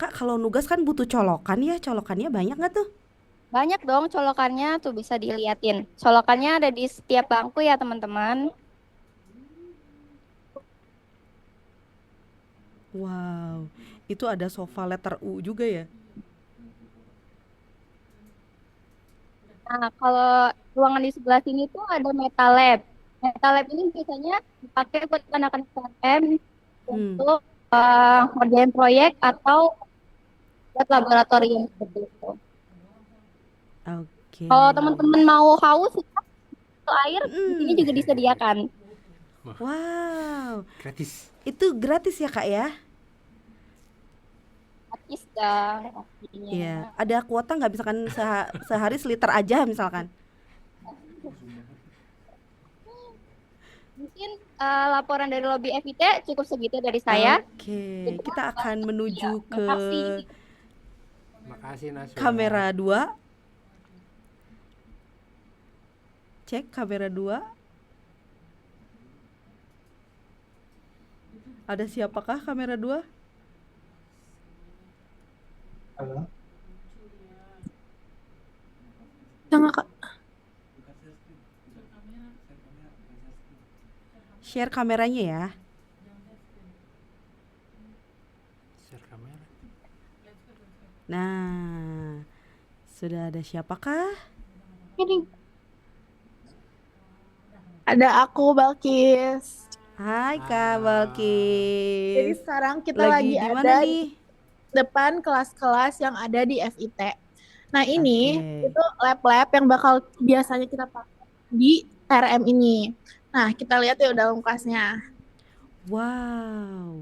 Kak, kalau nugas kan butuh colokan ya. Colokannya banyak nggak tuh? Banyak dong colokannya tuh bisa diliatin. Colokannya ada di setiap bangku ya teman-teman. Wow. Itu ada sofa letter U juga ya? Nah, kalau ruangan di sebelah sini tuh ada MetaLab. MetaLab ini biasanya dipakai buat anak-anak STM Hmm, untuk ngerjain proyek atau buat laboratorium seperti itu. oke. Kalau teman-teman mau haus atau air, di sini Hmm, juga disediakan. Wah, wow, gratis. itu gratis ya Kak ya? Gratis dong Iya, pastinya. ada kuota nggak misalkan sehari seliter aja misalkan? Mungkin laporan dari lobby FIT cukup segitu dari saya. Oke, Jadi, kita akan ya, menuju ke makasih. Makasih Naswa. kamera 2. Cek kamera 2. Ada siapakah kamera 2? Enggak, Kak. Share kameranya ya. Share kamera. Nah, sudah ada siapakah? Ini ada aku, Balkis. Hai Kak Jadi Balkis. sekarang kita Lagi lagi di mana ada di nih? depan kelas-kelas yang ada di FIT. Nah, ini Oke. itu lab-lab yang bakal biasanya kita pakai di TRM ini. Nah, kita lihat yuk dalam kelasnya. Wow.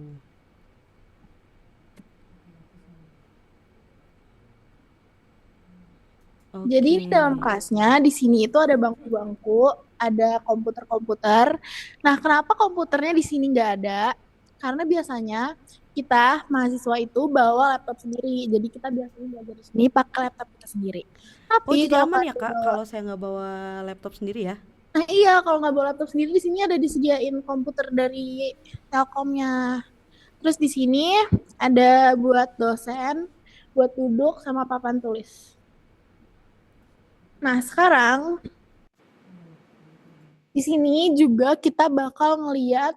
Jadi di dalam Oke. kelasnya di sini itu ada bangku-bangku, ada komputer-komputer. Nah, kenapa komputernya di sini nggak ada? Karena biasanya kita mahasiswa itu bawa laptop sendiri. Jadi kita biasanya belajar di sini pakai laptop kita sendiri. Oh, Tapi jadi kalau aman ya kalian Kak bawa, kalau saya nggak bawa laptop sendiri ya? nah iya kalau nggak bawa laptop sendiri di sini ada disediain komputer dari Telkomnya. Terus di sini ada buat dosen, buat duduk sama papan tulis. Nah, sekarang di sini juga kita bakal ngeliat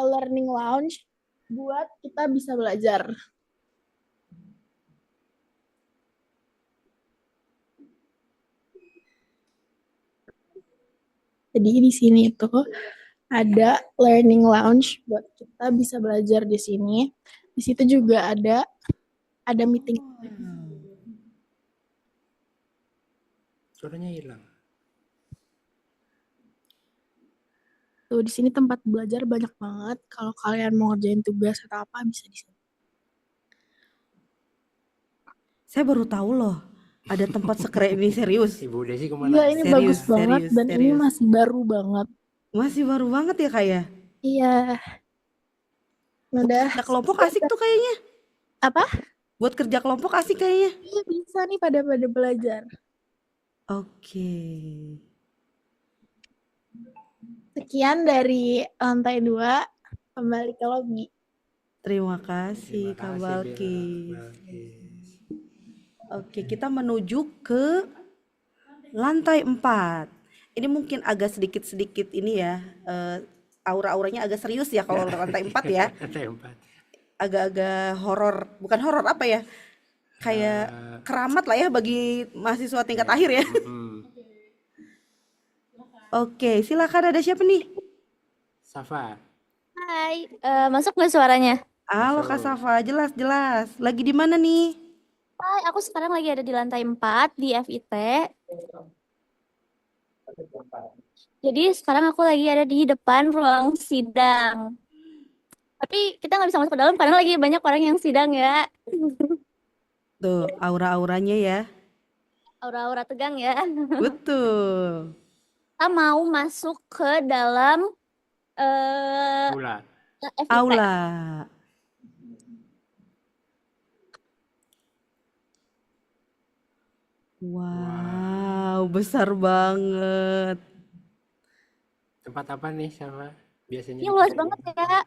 learning lounge buat kita bisa belajar. Jadi di sini itu ada learning lounge buat kita bisa belajar di sini. Di situ juga ada meeting. Suaranya hilang. Tuh di sini tempat belajar banyak banget. Kalau kalian mau ngerjain tugas atau apa bisa di sini. Saya baru tahu loh, ada tempat sekeren ini serius. Ibu Desi Iya, kemana? ini Serius, bagus banget serius, dan ini serius. masih baru banget. Masih baru banget ya Kak ya? Iya. Buat Udah. kerja kelompok asik tuh kayaknya. Apa? Buat kerja kelompok asik kayaknya. Iya bisa nih pada belajar. Oke. Sekian dari lantai 2, kembali ke lobby. Terima kasih Terima Kak kasih Balkis. Balkis. Oke, kita menuju ke lantai 4. Ini mungkin agak sedikit-sedikit ini ya, aura-auranya agak serius ya kalau lantai 4 ya. Lantai 4. Agak-agak horor, bukan horor apa ya? Kayak keramat lah ya bagi mahasiswa tingkat akhir ya. Oke, silakan, ada siapa nih? Safa. Hai, masuk nggak suaranya? Halo Kak Safa, jelas-jelas. Lagi di mana nih? Hai, aku sekarang lagi ada di lantai 4 di FIT. Jadi sekarang aku lagi ada di depan ruang sidang. Tapi kita nggak bisa masuk ke dalam karena lagi banyak orang yang sidang ya. Tuh, aura-auranya ya. Aura-aura tegang ya. Betul. Kita mau masuk ke dalam Pula. FIT. Aula. Wow, besar banget. Tempat apa nih Safa? Biasanya Ini luas banget ya.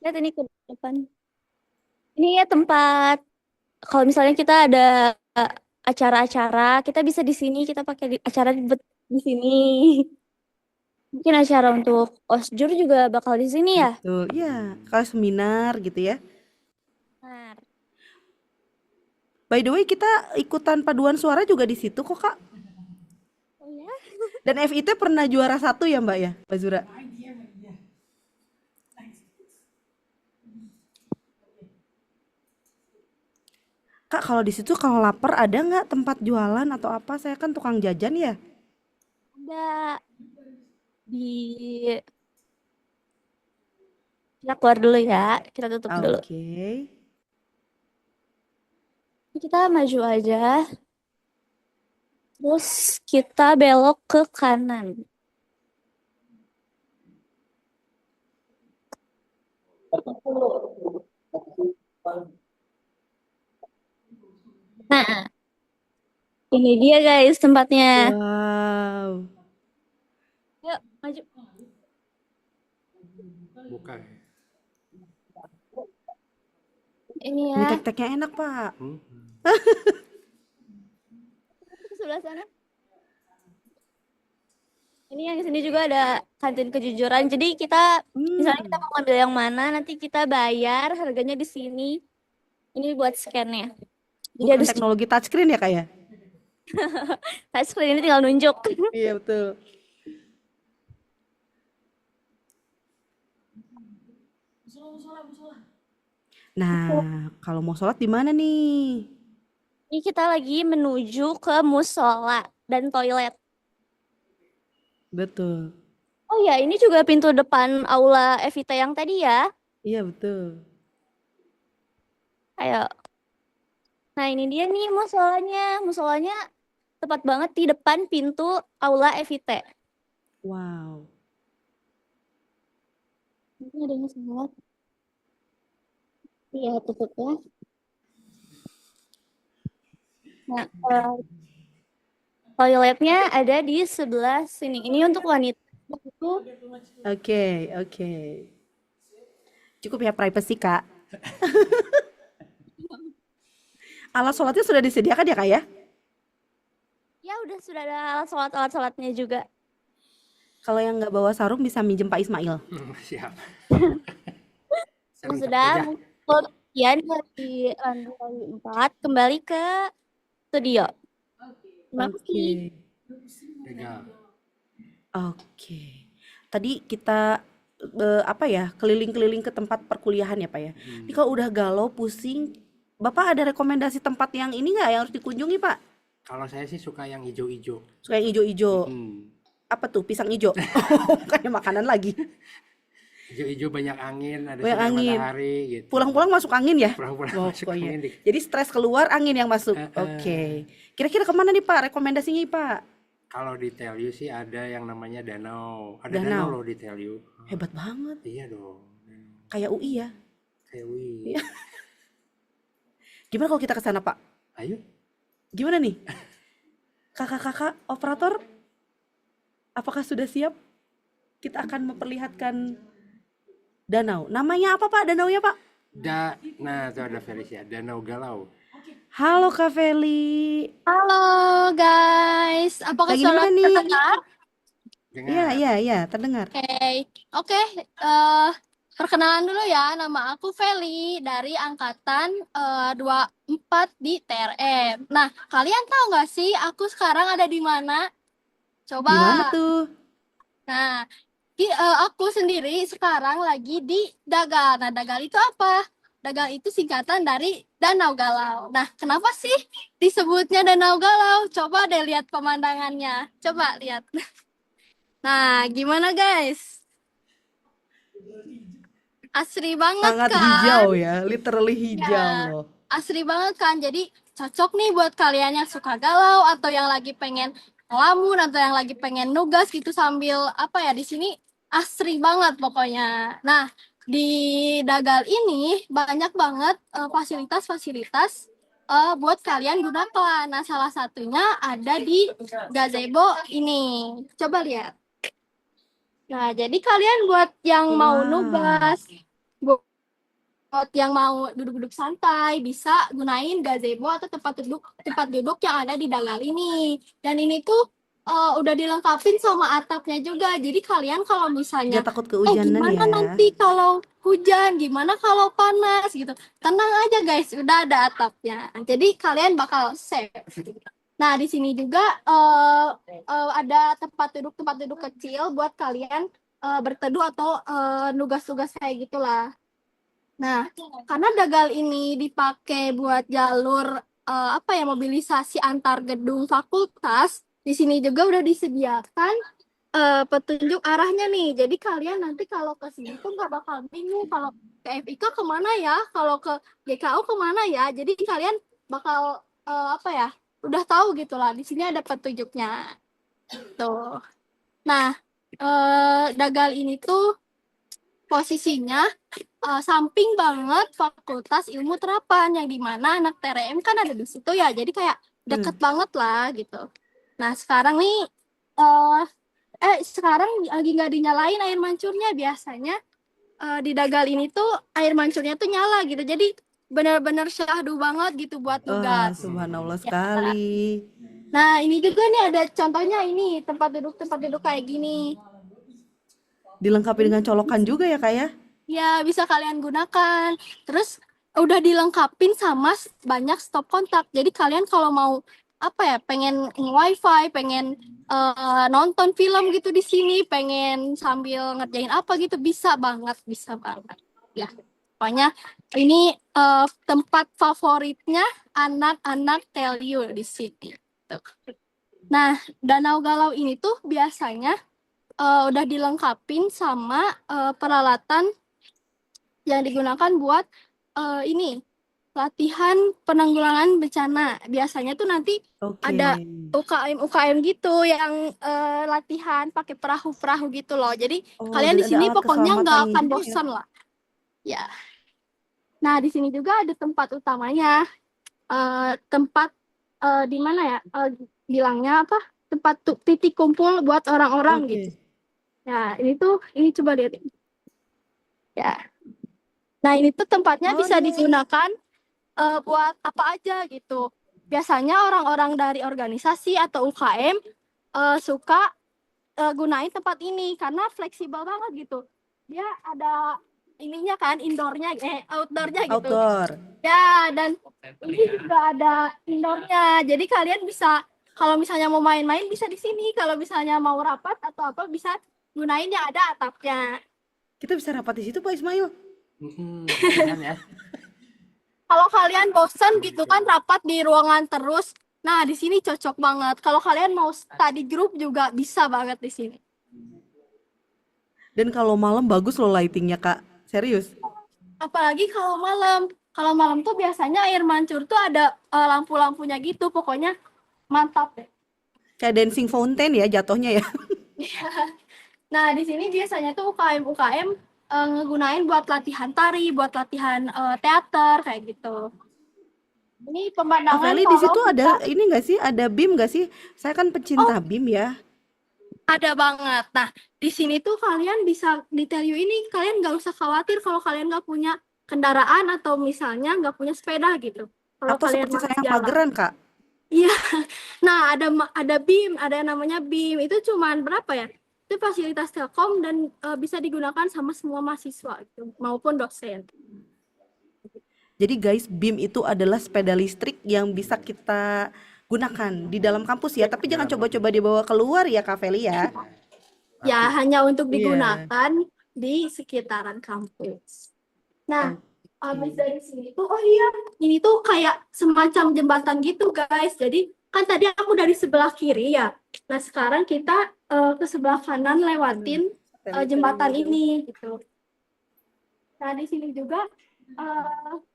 Lihat ini ke depan. Ini ya tempat kalau misalnya kita ada acara-acara, kita bisa di sini, kita pakai acara di sini. Mungkin acara untuk OSJUR juga bakal di sini ya? Betul, ya. Kalau seminar gitu ya. Benar. By the way, kita ikutan paduan suara juga di situ kok, Kak. Dan FIT pernah juara 1 ya Mbak ya, Mbak Zura? Kak, kalau di situ kalau lapar ada nggak tempat jualan atau apa? Saya kan tukang jajan ya. Ada di kita keluar dulu ya. Kita tutup dulu. Oke. Kita maju aja. Terus kita belok ke kanan. Nah, ini dia guys tempatnya. Wow. Yuk, maju. Buka ya. Ini Ini ya. tek-teknya enak, Pak. Ke sebelah sana. Ini yang di sini juga ada kantin kejujuran. Jadi kita misalnya kita mau ngambil yang mana, nanti kita bayar, harganya di sini. Ini buat scan-nya. Jadi Bukan harus teknologi touchscreen ya, Kak ya? touchscreen, ini tinggal nunjuk. Iya, betul. Nah, kalau mau sholat di mana nih? Ini kita lagi menuju ke musola dan toilet. Betul. Oh ya, ini juga pintu depan aula Evita yang tadi ya. Iya, betul. Ayo. Nah, ini dia nih musolanya. Musolanya tepat banget di depan pintu aula Evita. Wow. Ini ada yang sholat. Iya, tutup ya. Nah, toiletnya ada di sebelah sini. Ini untuk wanita. Oke. Cukup ya privacy, Kak. Alat sholatnya sudah disediakan ya, Kak ya? Ya udah sudah ada alat sholatnya juga. Kalau yang nggak bawa sarung bisa minjem Pak Ismail. Siap. Yang Serentak sudah aja. kemudian dari lantai 4 kembali ke studio. Terima kasih. Legal. Oke. Tadi kita keliling-keliling ke tempat perkuliahan ya, Pak ya. Ini kalau udah galau, pusing, Bapak ada rekomendasi tempat yang ini nggak yang harus dikunjungi, Pak? Kalau saya sih suka yang hijau-hijau. Suka yang ijo-ijo. Apa tuh? Pisang ijo. Bukannya makanan lagi. Hijau-hijau banyak angin, ada Banyak sinar angin. matahari gitu. Pulang-pulang masuk angin ya? Pulang-pulang masuk Pokoknya. angin dikit. Jadi stres keluar, angin yang masuk. Oke. Kira-kira kemana nih, Pak? Rekomendasinya, Pak? Kalau di Telyu sih ada yang namanya danau. Ada Danau. danau loh di Telyu. Hebat banget. Iya dong. Kayak UI ya. Kayak wih. Iya. Gimana kalau kita ke sana, Pak? Ayo. Gimana nih? Kakak-kakak operator, apakah sudah siap? Kita akan memperlihatkan danau. Namanya apa, Pak? Danaunya, Pak? Nah, itu ada Felicia, Danau Galau. Halo, Kak Feli. Halo guys, apakah Lagi di suara mana nih? terdengar? Dengar. Iya, terdengar. Oke, perkenalan dulu ya, nama aku Feli dari angkatan 24 di TRM. Nah, kalian tahu nggak sih aku sekarang ada di mana? Coba. Di mana tuh? Nah, aku sendiri sekarang lagi di Dagal. Nah, Dagal itu apa? Dagal itu singkatan dari Danau Galau. Nah, kenapa sih disebutnya Danau Galau? Coba deh lihat pemandangannya. Coba lihat. Nah, gimana guys? Asri banget Sangat kan? hijau ya, literally hijau Ya. loh. Asri banget kan, jadi cocok nih buat kalian yang suka galau atau yang lagi pengen ngelamun atau yang lagi pengen nugas gitu sambil di sini asri banget pokoknya. Nah, di Dagal ini banyak banget fasilitas-fasilitas buat kalian gunakan. Nah, salah satunya ada di gazebo ini. Coba lihat. Nah, jadi kalian buat yang mau nugas, buat yang mau duduk-duduk santai bisa gunain gazebo atau tempat duduk yang ada di Dagal ini. Dan ini tuh udah dilengkapin sama atapnya juga. Jadi kalian kalau misalnya Gak takut kehujanan gimana ya. nanti kalau hujan, gimana kalau panas gitu. Tenang aja guys, udah ada atapnya. Jadi kalian bakal safe. Nah, di sini juga ada tempat duduk kecil buat kalian berteduh atau nugas-nugas kayak gitulah. Nah, karena dagal ini dipakai buat jalur apa ya, mobilisasi antar gedung fakultas, di sini juga udah disediakan petunjuk arahnya nih. Jadi kalian nanti kalau ke sini tuh nggak bakal bingung kalau ke FIK kemana ya, kalau ke GKU kemana ya. Jadi kalian bakal apa ya, udah tahu gitu lah. Di sini ada petunjuknya. Tuh. Nah, dagal ini tuh posisinya samping banget Fakultas Ilmu Terapan, yang dimana anak TRM kan ada di situ ya. Jadi kayak deket banget lah gitu. Nah, sekarang nih sekarang lagi nggak dinyalain air mancurnya. Biasanya di dagal ini tuh air mancurnya tuh nyala gitu. Jadi benar-benar syahdu banget gitu buat Wah, tugas. subhanallah Ya. sekali. Nah, ini juga nih ada contohnya, ini tempat duduk kayak gini. Dilengkapi dengan colokan juga ya kak ya? Ya, bisa kalian gunakan. Terus udah dilengkapin sama banyak stop kontak. Jadi kalian kalau mau apa ya, pengen wifi, pengen nonton film gitu di sini, pengen sambil ngerjain apa gitu, bisa banget, bisa banget. Ya, pokoknya ini tempat favoritnya anak-anak TELU di sini. Tuh. Nah, Danau Galau ini tuh biasanya udah dilengkapin sama peralatan yang digunakan buat ini latihan penanggulangan bencana. Biasanya tuh nanti ada UKM gitu yang latihan pakai perahu-perahu gitu loh. Jadi kalian di sini pokoknya nggak akan bosan lah. Ya. Nah, di sini juga ada tempat utamanya. Tempat di mana ya? Bilangnya apa? Tempat titik kumpul buat orang-orang gitu. Nah, ini coba lihat. Ya. Nah, ini tuh tempatnya bisa digunakan buat apa aja gitu. Biasanya orang-orang dari organisasi atau UKM suka gunain tempat ini karena fleksibel banget gitu. Dia ada ininya kan, outdoornya gitu. Outdoor. Ya, dan ini juga ada indoornya. Jadi kalian bisa, kalau misalnya mau main-main bisa di sini. Kalau misalnya mau rapat atau apa bisa gunain yang ada atapnya. Kita bisa rapat di situ Pak Ismail. Ya. Kalau kalian bosan gitu kan rapat di ruangan terus, nah di sini cocok banget. Kalau kalian mau study group juga bisa banget di sini. Dan kalau malam bagus loh lightingnya kak, serius. Apalagi kalau malam. Kalau malam tuh biasanya air mancur tuh ada lampu-lampunya gitu, pokoknya mantap deh. Kayak dancing fountain ya jatuhnya ya. Nah, di sini biasanya tuh UKM ngegunain buat latihan tari, buat latihan teater kayak gitu. Ini pemandangan. Feli di situ ada ini nggak sih? Ada BIM nggak sih? Saya kan pecinta BIM ya. Ada banget. Nah, di sini tuh kalian bisa di TELU ini kalian nggak usah khawatir kalau kalian nggak punya kendaraan atau misalnya nggak punya sepeda gitu. Kalau Atau kalian seperti saya yang jalan. pageran kak. Iya. Nah, ada BIM, ada yang namanya BIM. Itu cuman berapa ya? Itu fasilitas Telkom dan bisa digunakan sama semua mahasiswa gitu, maupun dosen. Jadi guys, BIM itu adalah sepeda listrik yang bisa kita gunakan di dalam kampus ya, tapi jangan coba-coba dibawa keluar ya Kak Feli ya. Ya, hanya untuk digunakan di sekitaran kampus. Nah, habis dari sini tuh, ini tuh kayak semacam jembatan gitu guys. Jadi kan tadi aku dari sebelah kiri ya. Nah, sekarang kita ke sebelah kanan lewatin jembatan ini gitu. Nah, di sini juga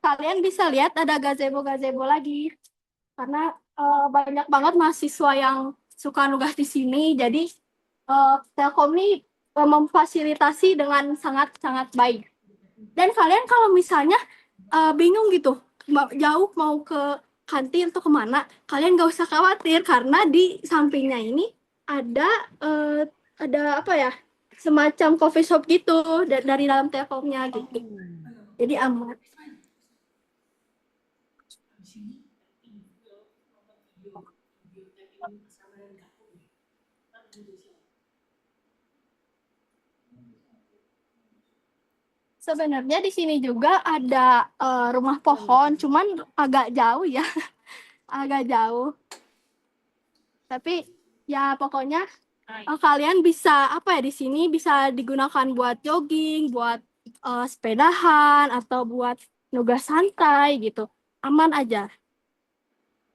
kalian bisa lihat ada gazebo-gazebo lagi. Karena banyak banget mahasiswa yang suka nugas di sini. Jadi Telkom ini memfasilitasi dengan sangat-sangat baik. Dan kalian kalau misalnya bingung gitu, jauh mau ke kantin atau kemana, kalian nggak usah khawatir karena di sampingnya ini ada apa ya, semacam coffee shop gitu dari dalam Telkomnya gitu. Jadi aman. Sebenarnya di sini juga ada rumah pohon, cuman agak jauh ya, agak jauh. Tapi ya pokoknya kalian bisa apa ya, di sini bisa digunakan buat jogging, buat sepedahan atau buat nugas santai gitu. Aman aja.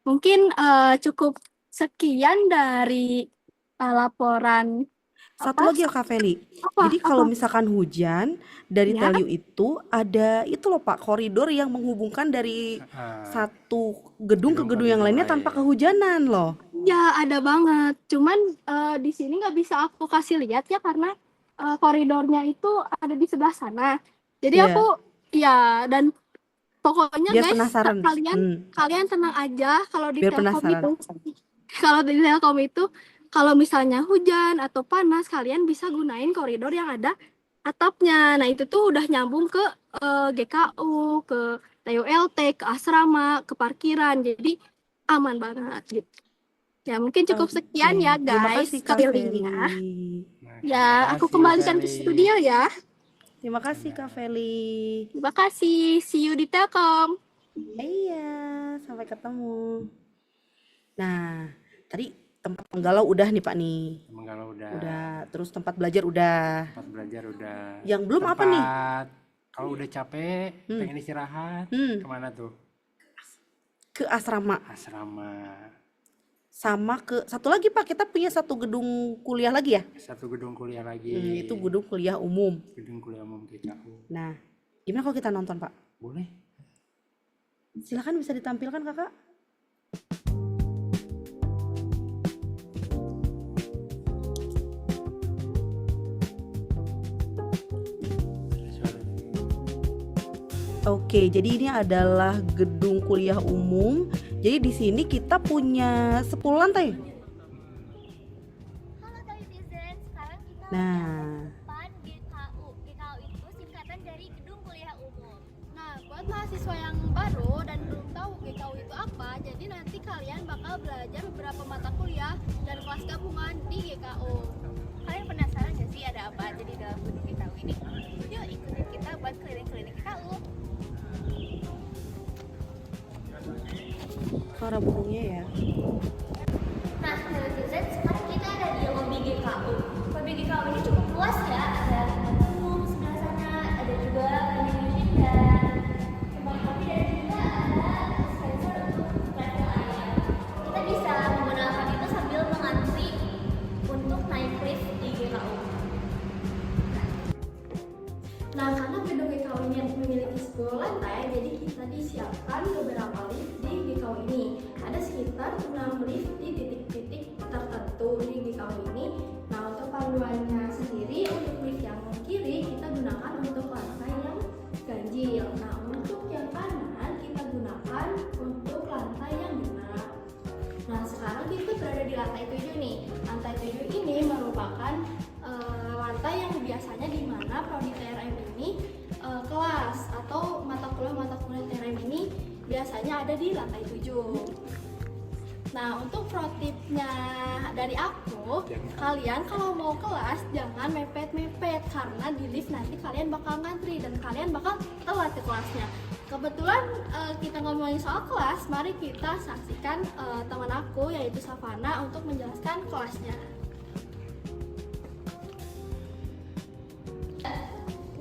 Mungkin cukup sekian dari laporan Satu lagi ya Kak Feli. Jadi kalau misalkan hujan dari Ya. Telyu itu ada itu loh Pak, koridor yang menghubungkan dari satu gedung ke gedung yang lainnya tanpa kehujanan loh. Ya, ada banget. Cuman di sini nggak bisa aku kasih lihat ya karena koridornya itu ada di sebelah sana. Jadi Iya. aku ya, dan pokoknya Biar guys, penasaran. kalian tenang aja kalau di Biar Telkom penasaran. itu kalau misalnya hujan atau panas, kalian bisa gunain koridor yang ada atapnya. Nah, itu tuh udah nyambung ke GKU, ke TULT, ke asrama, ke parkiran. Jadi aman banget gitu. Ya, mungkin cukup sekian ya Terima guys kasih Kak feelingnya. Feli. Ya, aku kembalikan ke studio ya. Terima kasih Kak Feli. Terima kasih. See you di Telkom. Iya, sampai ketemu. Nah, tadi tempat menggalau udah nih Pak nih. Menggalau udah. Udah, terus tempat belajar udah. Tempat belajar udah. Yang belum apa nih? Kalau udah capek, pengen istirahat, kemana tuh? Ke asrama. Asrama. Sama ke satu lagi Pak, kita punya satu gedung kuliah lagi ya? Satu gedung kuliah lagi. Itu gedung kuliah umum. Gedung kuliah umum GKU. Nah, gimana kalau kita nonton Pak? Boleh. Silakan bisa ditampilkan Kakak. Oke, jadi ini adalah gedung kuliah umum. Jadi di sini kita punya 10 lantai. Halo Netizen, sekarang kita Nah, depan GKU. GKU itu singkatan dari Gedung Kuliah Umum. Nah, buat mahasiswa yang baru dan belum tahu GKU itu apa, jadi nanti kalian bakal belajar beberapa mata kuliah dan kelas gabungan di GKU. Kalian penasaran gak sih ada apa aja di dalam gedung GKU ini? Yuk ikutin kita buat keliling-keliling GKU. suara burungnya ya. Nah, Netizen, sekarang kita ada di lobi GKU. Lobi GKU ini cukup luas ya. Ada umum sebelah sana, ada juga unit dan tempat kopi, dan juga ada dispenser untuk refill air. Kita bisa menggunakan itu sambil mengantri untuk naik lift di GKU. Nah, karena gedung GKU ini memiliki 10 lantai, jadi kita disiapkan beberapa lift di GKU ini. Ada sekitar 6 lift di titik-titik tertentu di GKU ini. Nah, untuk panduannya sendiri, untuk lift yang kiri kita gunakan untuk lantai yang ganjil. Nah, untuk yang kanan kita gunakan untuk lantai yang genap. Nah, sekarang kita berada di lantai 7 nih. Lantai 7 ini merupakan lantai yang biasanya di mana prodi TRM ini kelas atau mata kuliah TRM ini biasanya ada di lantai 7. Nah, untuk pro tipnya dari aku, kalian kalau mau kelas jangan mepet-mepet karena di lift nanti kalian bakal ngantri dan kalian bakal telat ke kelasnya. Kebetulan kita ngomongin soal kelas, mari kita saksikan teman aku yaitu Savana untuk menjelaskan kelasnya.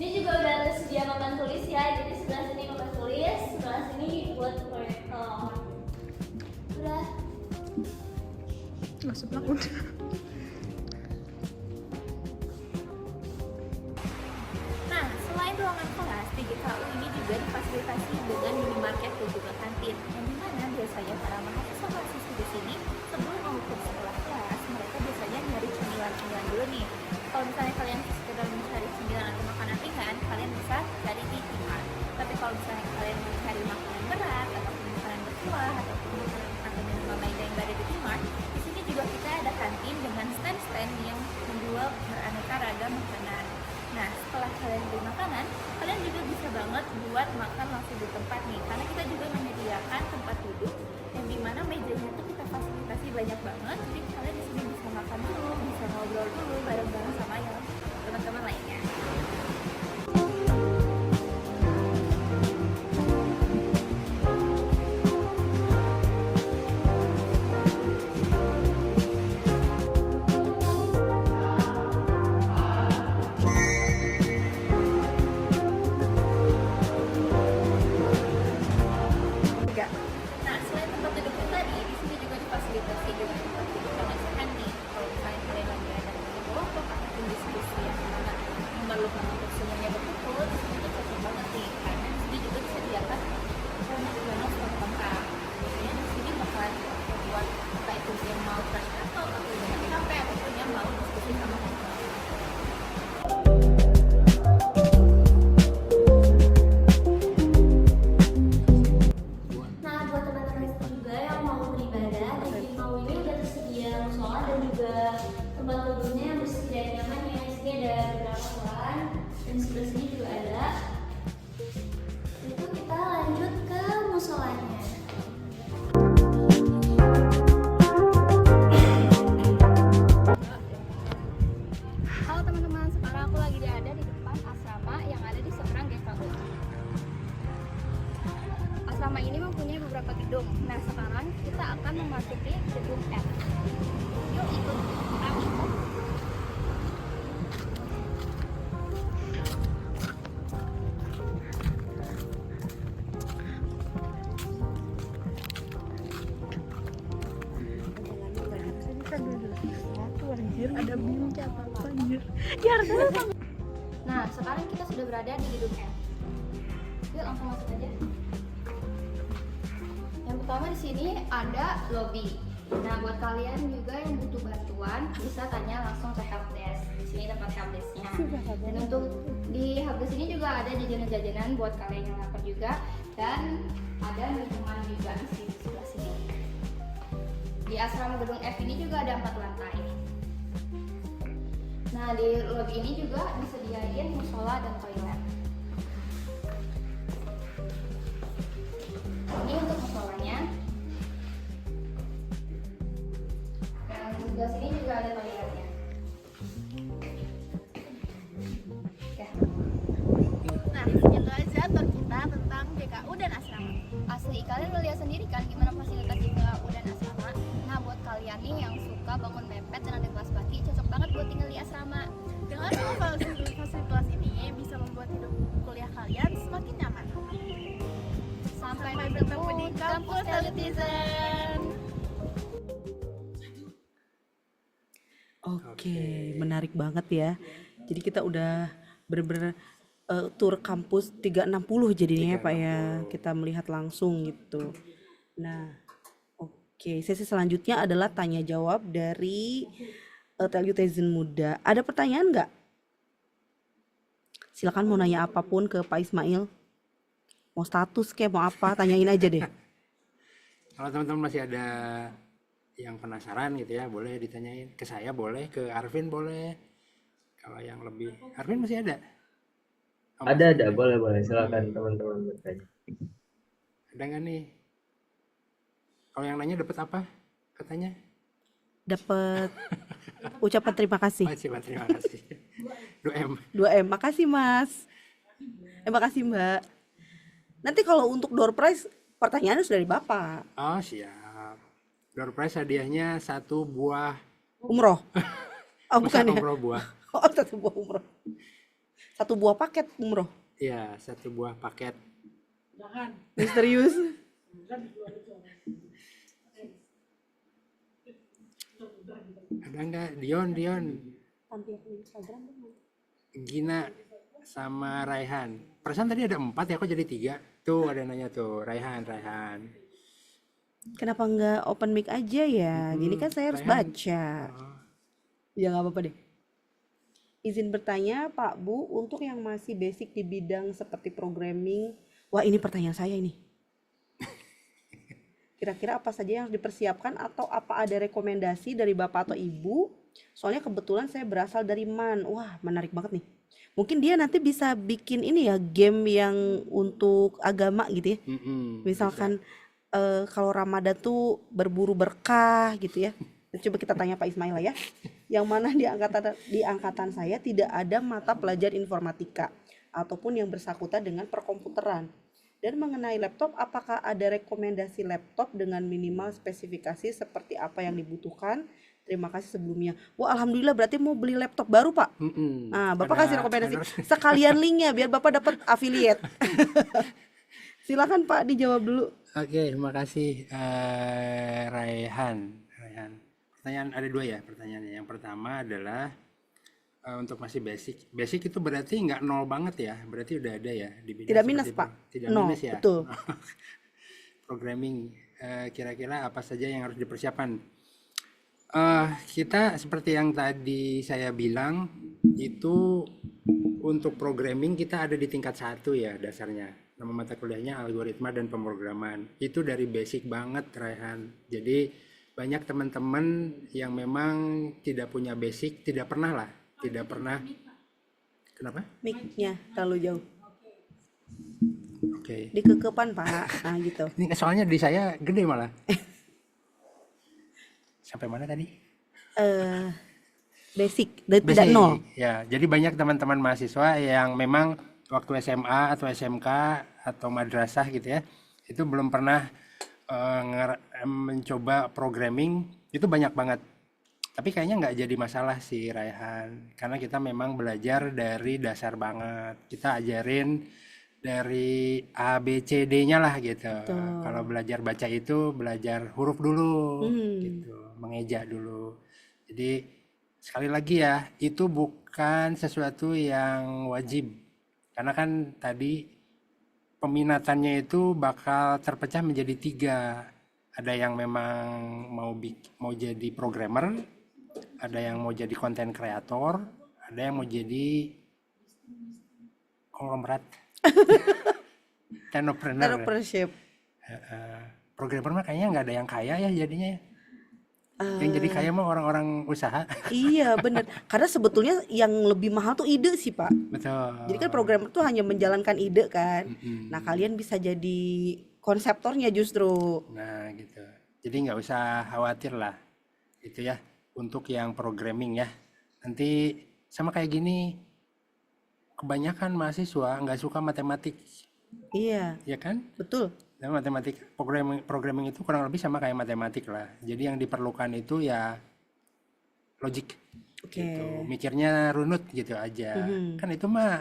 Ini juga udah tersedia papan tulis ya, jadi sebelah sini papan tulis, sebelah sini buat proyektor. Udah. Nggak sebelah udah. Nah, selain ruangan kelas, di GKU ini juga difasilitasi dengan minimarket dan juga kantin, yang dimana biasanya para mahasiswa-mahasiswa di sini sebelum mau ke sekolah kelas, mereka biasanya nyari cemilan-cemilan dulu nih. Kalau misalnya kalian sekedar mencari cemilan atau makanan ringan, kalian bisa cari di Mart. Tapi kalau misalnya kalian mencari makanan berat atau makanan berkuah atau minuman lainnya yang berada di Mart, di sini juga kita ada kantin dengan stand-stand yang menjual beraneka ragam makanan. Nah, setelah kalian beli makanan, kalian juga bisa banget buat makan langsung di tempat nih, karena kita juga menyediakan tempat duduk yang dimana mejanya tuh kita fasilitasi banyak banget, jadi kalian di sini bisa makan dulu, bisa ngobrol dulu bareng-bareng sama yang teman-teman lainnya. musolanya. Halo teman-teman, sekarang aku lagi ada di depan asrama yang ada di seberang GKU. Asrama ini mempunyai beberapa gedung. Nah, sekarang kita akan memasuki gedung F. Yuk ikut kami. Ada bincang apa anjir. Nah, sekarang kita sudah berada di gedung F. Yuk langsung masuk aja. Yang pertama di sini ada lobby. Nah, buat kalian juga yang butuh bantuan bisa tanya langsung ke helpdesk. Di sini tempat helpdesknya. Dan untuk di helpdesk ini juga ada jajanan-jajanan buat kalian yang lapar juga, dan ada minuman juga di sini sebelah sini. Di asrama gedung F ini juga ada 4 lantai. Nah, di lobby ini juga disediain musola dan toilet. Ini untuk musolanya. Dan sebelah sini juga ada toiletnya. Oke. Nah, itu aja tur kita tentang GKU dan asrama. Asli, kalian udah lihat sendiri kan gimana fasilitas di GKU dan asrama. Nah, buat kalian nih yang suka bangun mepet dan ada kelas pagi, cocok banget buat tinggal di asrama. Dengan semua fasilitas ini bisa membuat hidup kuliah kalian semakin nyaman. Sampai bertemu di kampus Elitizen. Oke, menarik banget ya. Jadi kita udah bener-bener tur kampus 360 jadinya ya Pak ya. Kita melihat langsung gitu. Nah, oke, sesi selanjutnya adalah tanya jawab dari Telutizen Muda. Ada pertanyaan nggak? Silakan mau nanya apapun ke Pak Ismail. Mau status kayak mau apa, tanyain aja deh. Kalau teman-teman masih ada yang penasaran gitu ya, boleh ditanyain ke saya, boleh ke Arvin, boleh. Kalau yang lebih, Arvin masih ada? Oh, masih Ada, boleh. Silakan teman-teman bertanya. Ada nggak nih? Kalau yang nanya dapat apa? Katanya? Dapat ucapan terima kasih. Oh, siapa, terima kasih. 2M. 2M. Makasih Mas. Makasih Mbak. Nanti kalau untuk door prize pertanyaannya sudah dari Bapak. Oh, siap. Door prize hadiahnya 1 buah. Umroh. Oh, Masa bukan ya? umroh buah? Oh, 1 buah umroh. 1 buah paket umroh. Iya, 1 buah paket. Misterius. Ada nggak? Dion. Tampil di Instagram dong. Gina sama Raihan. Perasaan tadi ada 4 ya, kok jadi 3? Tuh ada nanya tuh, Raihan. Kenapa nggak open mic aja ya? Gini kan saya harus Raihan. baca. Ya nggak apa-apa deh. Izin bertanya Pak Bu, untuk yang masih basic di bidang seperti programming. Wah, ini pertanyaan saya ini. Kira-kira apa saja yang harus dipersiapkan atau apa ada rekomendasi dari Bapak atau Ibu? Soalnya kebetulan saya berasal dari MAN. Wah, menarik banget nih. Mungkin dia nanti bisa bikin ini ya, game yang untuk agama gitu ya. Misalkan kalau Ramadan tuh berburu berkah gitu ya. Coba kita tanya Pak Ismail ya. Yang mana di angkatan saya tidak ada mata pelajar informatika ataupun yang bersangkutan dengan perkomputeran. Dan mengenai laptop, apakah ada rekomendasi laptop dengan minimal spesifikasi seperti apa yang dibutuhkan? Terima kasih sebelumnya. Wah, alhamdulillah berarti mau beli laptop baru Pak. Nah, Bapak kasih rekomendasi. Sekalian linknya biar Bapak dapat affiliate. Silakan Pak dijawab dulu. Oke, terima kasih Raihan. Pertanyaan ada 2 ya pertanyaannya. Yang pertama adalah untuk masih basic itu berarti nggak 0 banget ya, berarti udah ada ya di bidang Tidak minus seperti Pak. itu. Tidak No, minus ya. betul. Programming kira-kira apa saja yang harus dipersiapkan? Kita seperti yang tadi saya bilang, itu untuk programming kita ada di tingkat 1 ya dasarnya. Nama mata kuliahnya algoritma dan pemrograman. Itu dari basic banget Raihan. Jadi banyak teman-teman yang memang tidak punya basic, tidak pernah. Kenapa? Mic-nya terlalu jauh. Oke. Oke. di kekepan Pak. Nah gitu. Ini soalnya di saya gede malah. Sampai mana tadi? eh Basic, tidak Basic. nol. Ya, jadi banyak teman-teman mahasiswa yang memang waktu SMA atau SMK atau madrasah gitu ya, itu belum pernah mencoba programming, itu banyak banget. Tapi kayaknya nggak jadi masalah sih Raihan, karena kita memang belajar dari dasar banget. Kita ajarin dari A, B, C, D-nya lah gitu. Betul. Kalau belajar baca itu belajar huruf dulu, Hmm. gitu, mengeja dulu. Jadi sekali lagi ya, itu bukan sesuatu yang wajib. Karena kan tadi peminatannya itu bakal terpecah menjadi 3. Ada yang memang mau jadi programmer, ada yang mau jadi content creator, ada yang mau jadi konglomerat, entrepreneur. Entrepreneurship. Programmer mah kayaknya nggak ada yang kaya ya jadinya ya. Yang jadi kaya mah orang-orang usaha. Iya bener, karena sebetulnya yang lebih mahal tuh ide sih Pak. Betul. Jadi kan programmer tuh hanya menjalankan ide kan. Mm-mm. Nah kalian bisa jadi konseptornya justru. Nah gitu. Jadi nggak usah khawatir lah, gitu ya. Untuk yang programming ya. Nanti sama kayak gini, kebanyakan mahasiswa nggak suka matematik, Iya ya kan? betul. Nah, matematik programming itu kurang lebih sama kayak matematik lah. Jadi yang diperlukan itu ya logik, Oke. gitu. Mikirnya runut gitu aja. Mhm. Kan itu mah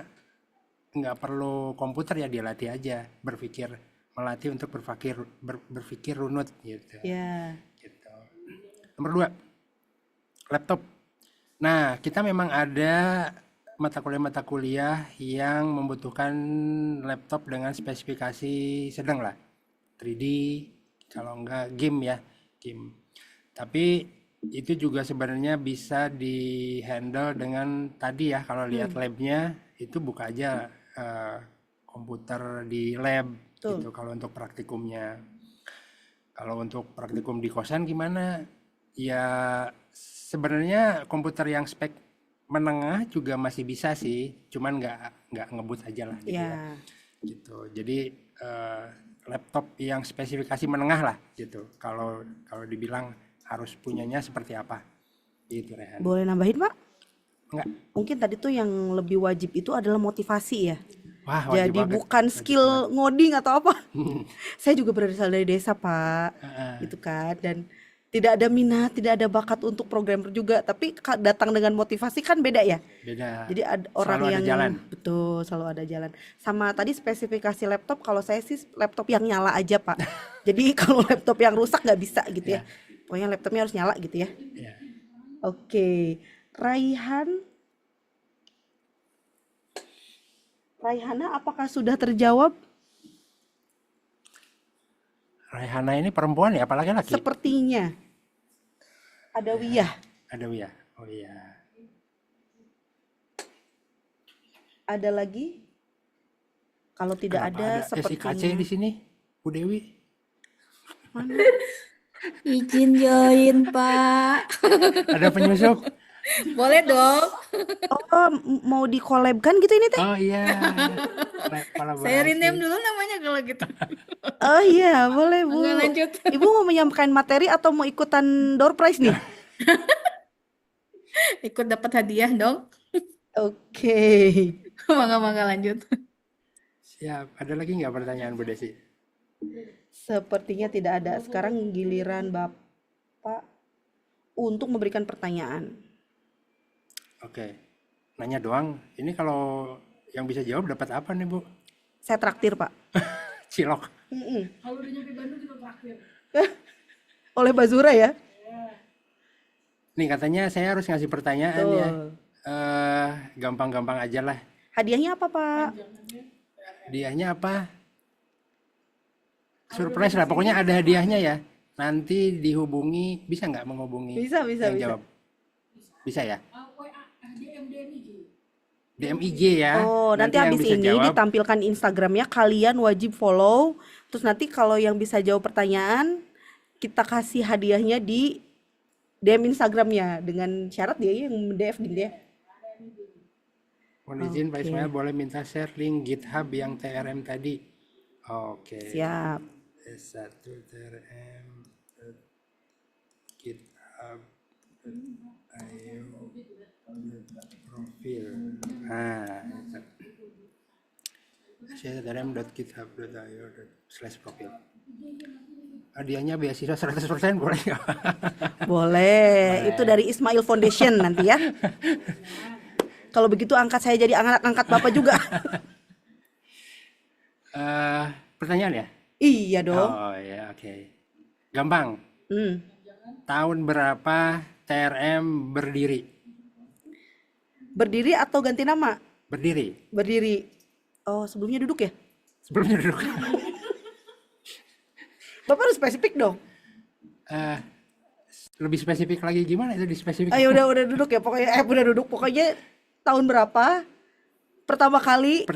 nggak perlu komputer ya, dilatih aja, melatih untuk berpikir runut gitu. Ya. Gitu. Nomor 2, laptop. Nah, kita memang ada mata kuliah yang membutuhkan laptop dengan spesifikasi sedang lah. 3D, kalau enggak game ya, game. Tapi itu juga sebenarnya bisa di-handle dengan tadi ya, kalau lihat labnya itu buka aja komputer di lab Betul. gitu kalau untuk praktikumnya. Kalau untuk praktikum di kosan gimana? Ya sebenarnya komputer yang spek menengah juga masih bisa sih, cuman nggak ngebut aja lah gitu ya. Ya. Gitu. Jadi laptop yang spesifikasi menengah lah gitu. Kalau dibilang harus punyanya seperti apa, gitu Rehan. Boleh nambahin Pak? Enggak. Mungkin tadi tuh yang lebih wajib itu adalah motivasi ya. Wah, wajib Jadi banget. bukan Wajib skill banget. ngoding atau apa. Saya juga berasal dari desa Pak, Heeh. gitu kan. Dan tidak ada minat, tidak ada bakat untuk programmer juga. Tapi datang dengan motivasi kan beda ya. Beda. Jadi ada orang Selalu ada yang jalan. betul selalu ada jalan. Sama tadi spesifikasi laptop, kalau saya sih laptop yang nyala aja Pak. Jadi kalau laptop yang rusak nggak bisa gitu ya. Pokoknya laptopnya harus nyala gitu ya. Ya. Oke, Raihana apakah sudah terjawab? Raihana ini perempuan ya, apalagi laki? Sepertinya. Ada Wiyah. Ada ya. Oh iya. Ada lagi? Kalau tidak Kenapa ada, sesi KC sepertinya. di sini, Bu Dewi? Mana? Izin join, Pak. Ada penyusup? Boleh dong. Oh, mau dikolabkan gitu ini teh? Oh iya. Saya rename Kolaborasi. dulu namanya kalau gitu. Oh iya, boleh Bu. Nggak lanjut. Ibu mau menyampaikan materi atau mau ikutan door prize nih? Ikut dapat hadiah dong. Oke. Mangga-mangga lanjut. Siap. Ada lagi nggak pertanyaan Bu Desi? Sepertinya tidak ada. Sekarang giliran Bapak untuk memberikan pertanyaan. Oke. Nanya doang. Ini kalau yang bisa jawab dapat apa nih Bu? Saya traktir Pak. Cilok. Kalau udah nyampe Bandung juga traktir. Oleh Bazura ya? Nih katanya saya harus ngasih pertanyaan ya. Tuh. Gampang-gampang aja lah. Hadiahnya apa Pak? Hadiahnya apa? Surprise lah. Pokoknya ada hadiahnya ya. Nanti dihubungi, bisa nggak menghubungi Bisa, yang bisa. jawab? Bisa ya? DM IG ya. Oh, nanti yang habis bisa ini jawab, ditampilkan Instagramnya, kalian wajib follow. Terus nanti kalau yang bisa jawab pertanyaan, kita kasih hadiahnya di DM Instagramnya dengan syarat dia yang DF dia. mohon izin Pak Oke. Ismail boleh minta share link GitHub yang TRM tadi. Oke. Siap. S1 TRM GitHub ayo profil. S1trm.github.io/profil. Hadiahnya beasiswa 100% boleh nggak? Boleh. Itu dari Ismail Foundation nanti ya. Kalau begitu angkat saya jadi angkat Bapak juga. Pertanyaan ya? Iya dong. Oh ya, oke. Gampang. Hmm. Tahun berapa TRM berdiri? Berdiri atau ganti nama? Berdiri. Berdiri. Oh, sebelumnya duduk ya? Sebelumnya duduk. Bapak harus spesifik dong. Lebih spesifik lagi gimana itu dispesifik? Ayo udah duduk ya pokoknya. Udah duduk pokoknya tahun berapa pertama kali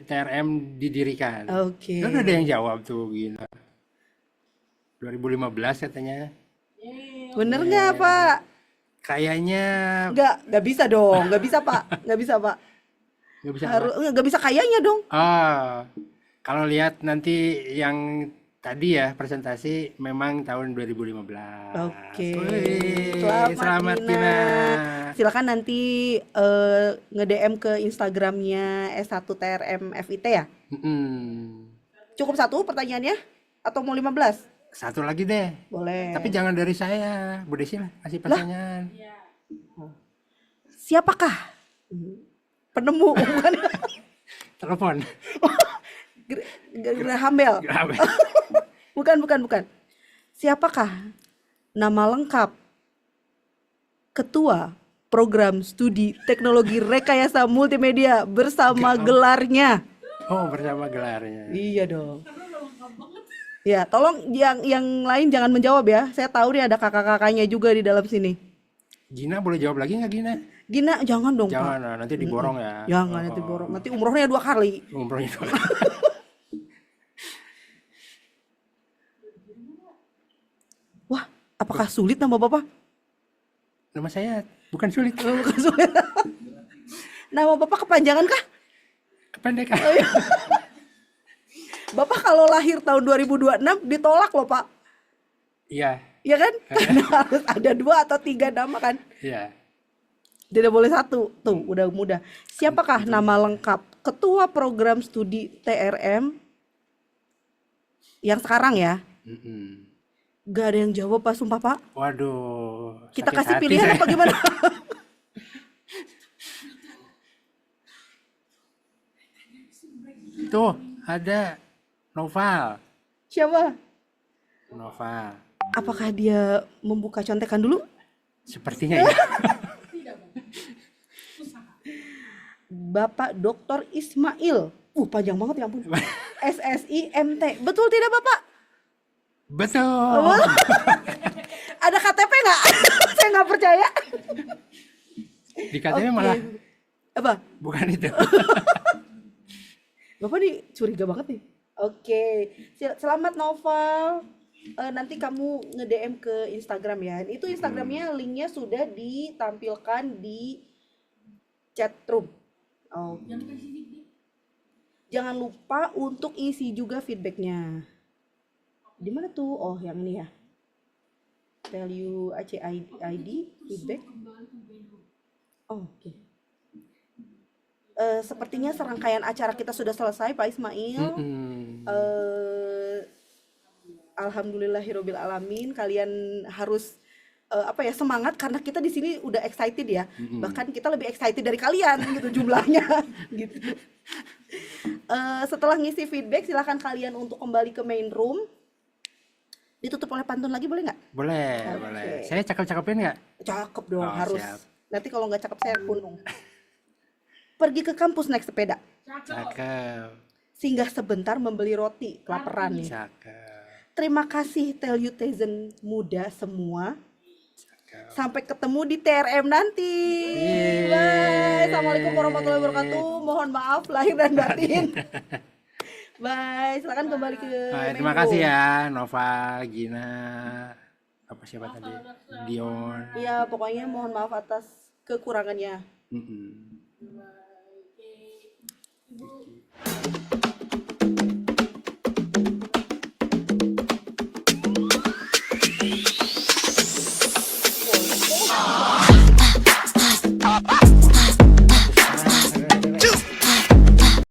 TRM didirikan. Oke. Kan ada yang jawab tuh gila. 2015 katanya. Bener nggak Pak? Kayaknya Nggak bisa dong. Nggak bisa Pak. Nggak bisa Pak. nggak bisa. Nggak bisa kayaknya dong. Kalau lihat nanti yang tadi ya presentasi memang tahun 2015. Oke. Wih, selamat Gina. Silakan nanti nge-DM ke Instagramnya S1 TRM FIT ya. Cukup satu pertanyaannya atau mau 15? Satu lagi deh. Boleh. Tapi jangan dari saya, Bu Desi lah kasih pertanyaan. Siapakah penemu bukan? Telepon. Graham Bell. Bukan. Siapakah nama lengkap Ketua Program Studi Teknologi Rekayasa Multimedia bersama gelarnya? Oh, bersama gelarnya. Iya dong. Ya, tolong yang lain jangan menjawab ya. Saya tahu nih ada kakak-kakaknya juga di dalam sini. Gina boleh jawab lagi nggak Gina? Gina jangan dong Jangan, Pak. nanti diborong ya. Jangan nanti borong. Nanti umrohnya 2 kali. Umrohnya 2 kali. Wah, apakah sulit nama Bapak? Nama saya bukan sulit. Bukan sulit. Nama Bapak kepanjangan kah? Kependekan. Oh, iya. Bapak kalau lahir tahun 2026 ditolak loh Pak. Iya. Iya kan? Karena harus ada 2 atau 3 nama kan? Iya. Tidak boleh 1. Tuh, udah mudah. Siapakah nama lengkap Ketua Program Studi TRM yang sekarang ya? Gak ada yang jawab Pak, sumpah Pak. Waduh. Kita sakit kasih hati pilihan saya. apa gimana? Tuh, ada Noval. Siapa? Noval. Apakah dia membuka contekan dulu? Sepertinya ya. Bapak Dr. Ismail. Panjang banget ya ampun. SSI MT. Betul tidak Bapak? Betul. Ada KTP nggak? Saya nggak percaya. Di KTP Oke. malah Apa? bukan itu. Bapak nih curiga banget nih. Oke. Selamat Noval. Nanti kamu nge-DM ke Instagram ya. Itu Instagramnya linknya sudah ditampilkan di chat room. Jangan lupa untuk isi juga feedbacknya. Di mana tuh? Oh, yang ini ya. Tell you ACID feedback. Oke. Sepertinya serangkaian acara kita sudah selesai Pak Ismail. Alhamdulillahirobbil alamin. Kalian harus semangat karena kita di sini udah excited ya. Bahkan kita lebih excited dari kalian gitu jumlahnya gitu. Setelah ngisi feedback silahkan kalian untuk kembali ke main room. Ditutup oleh pantun lagi boleh nggak? Boleh, Oke. boleh. Saya cakep-cakepin nggak? Cakep dong, Oh, harus. siap. Nanti kalau nggak cakep saya kunung. Pergi ke kampus naik sepeda. Cakep. Singgah sebentar membeli roti, kelaparan nih. Cakep. Terima kasih Tell You Tizen muda semua. Cakep. Sampai ketemu di TRM nanti. Yeay. Bye. Assalamualaikum warahmatullahi wabarakatuh. Mohon maaf lahir dan batin. Bye. Silakan kembali ke main Terima room. kasih ya Nova, Gina, apa siapa tadi? Dion. Iya, pokoknya mohon maaf atas kekurangannya. Mm-mm.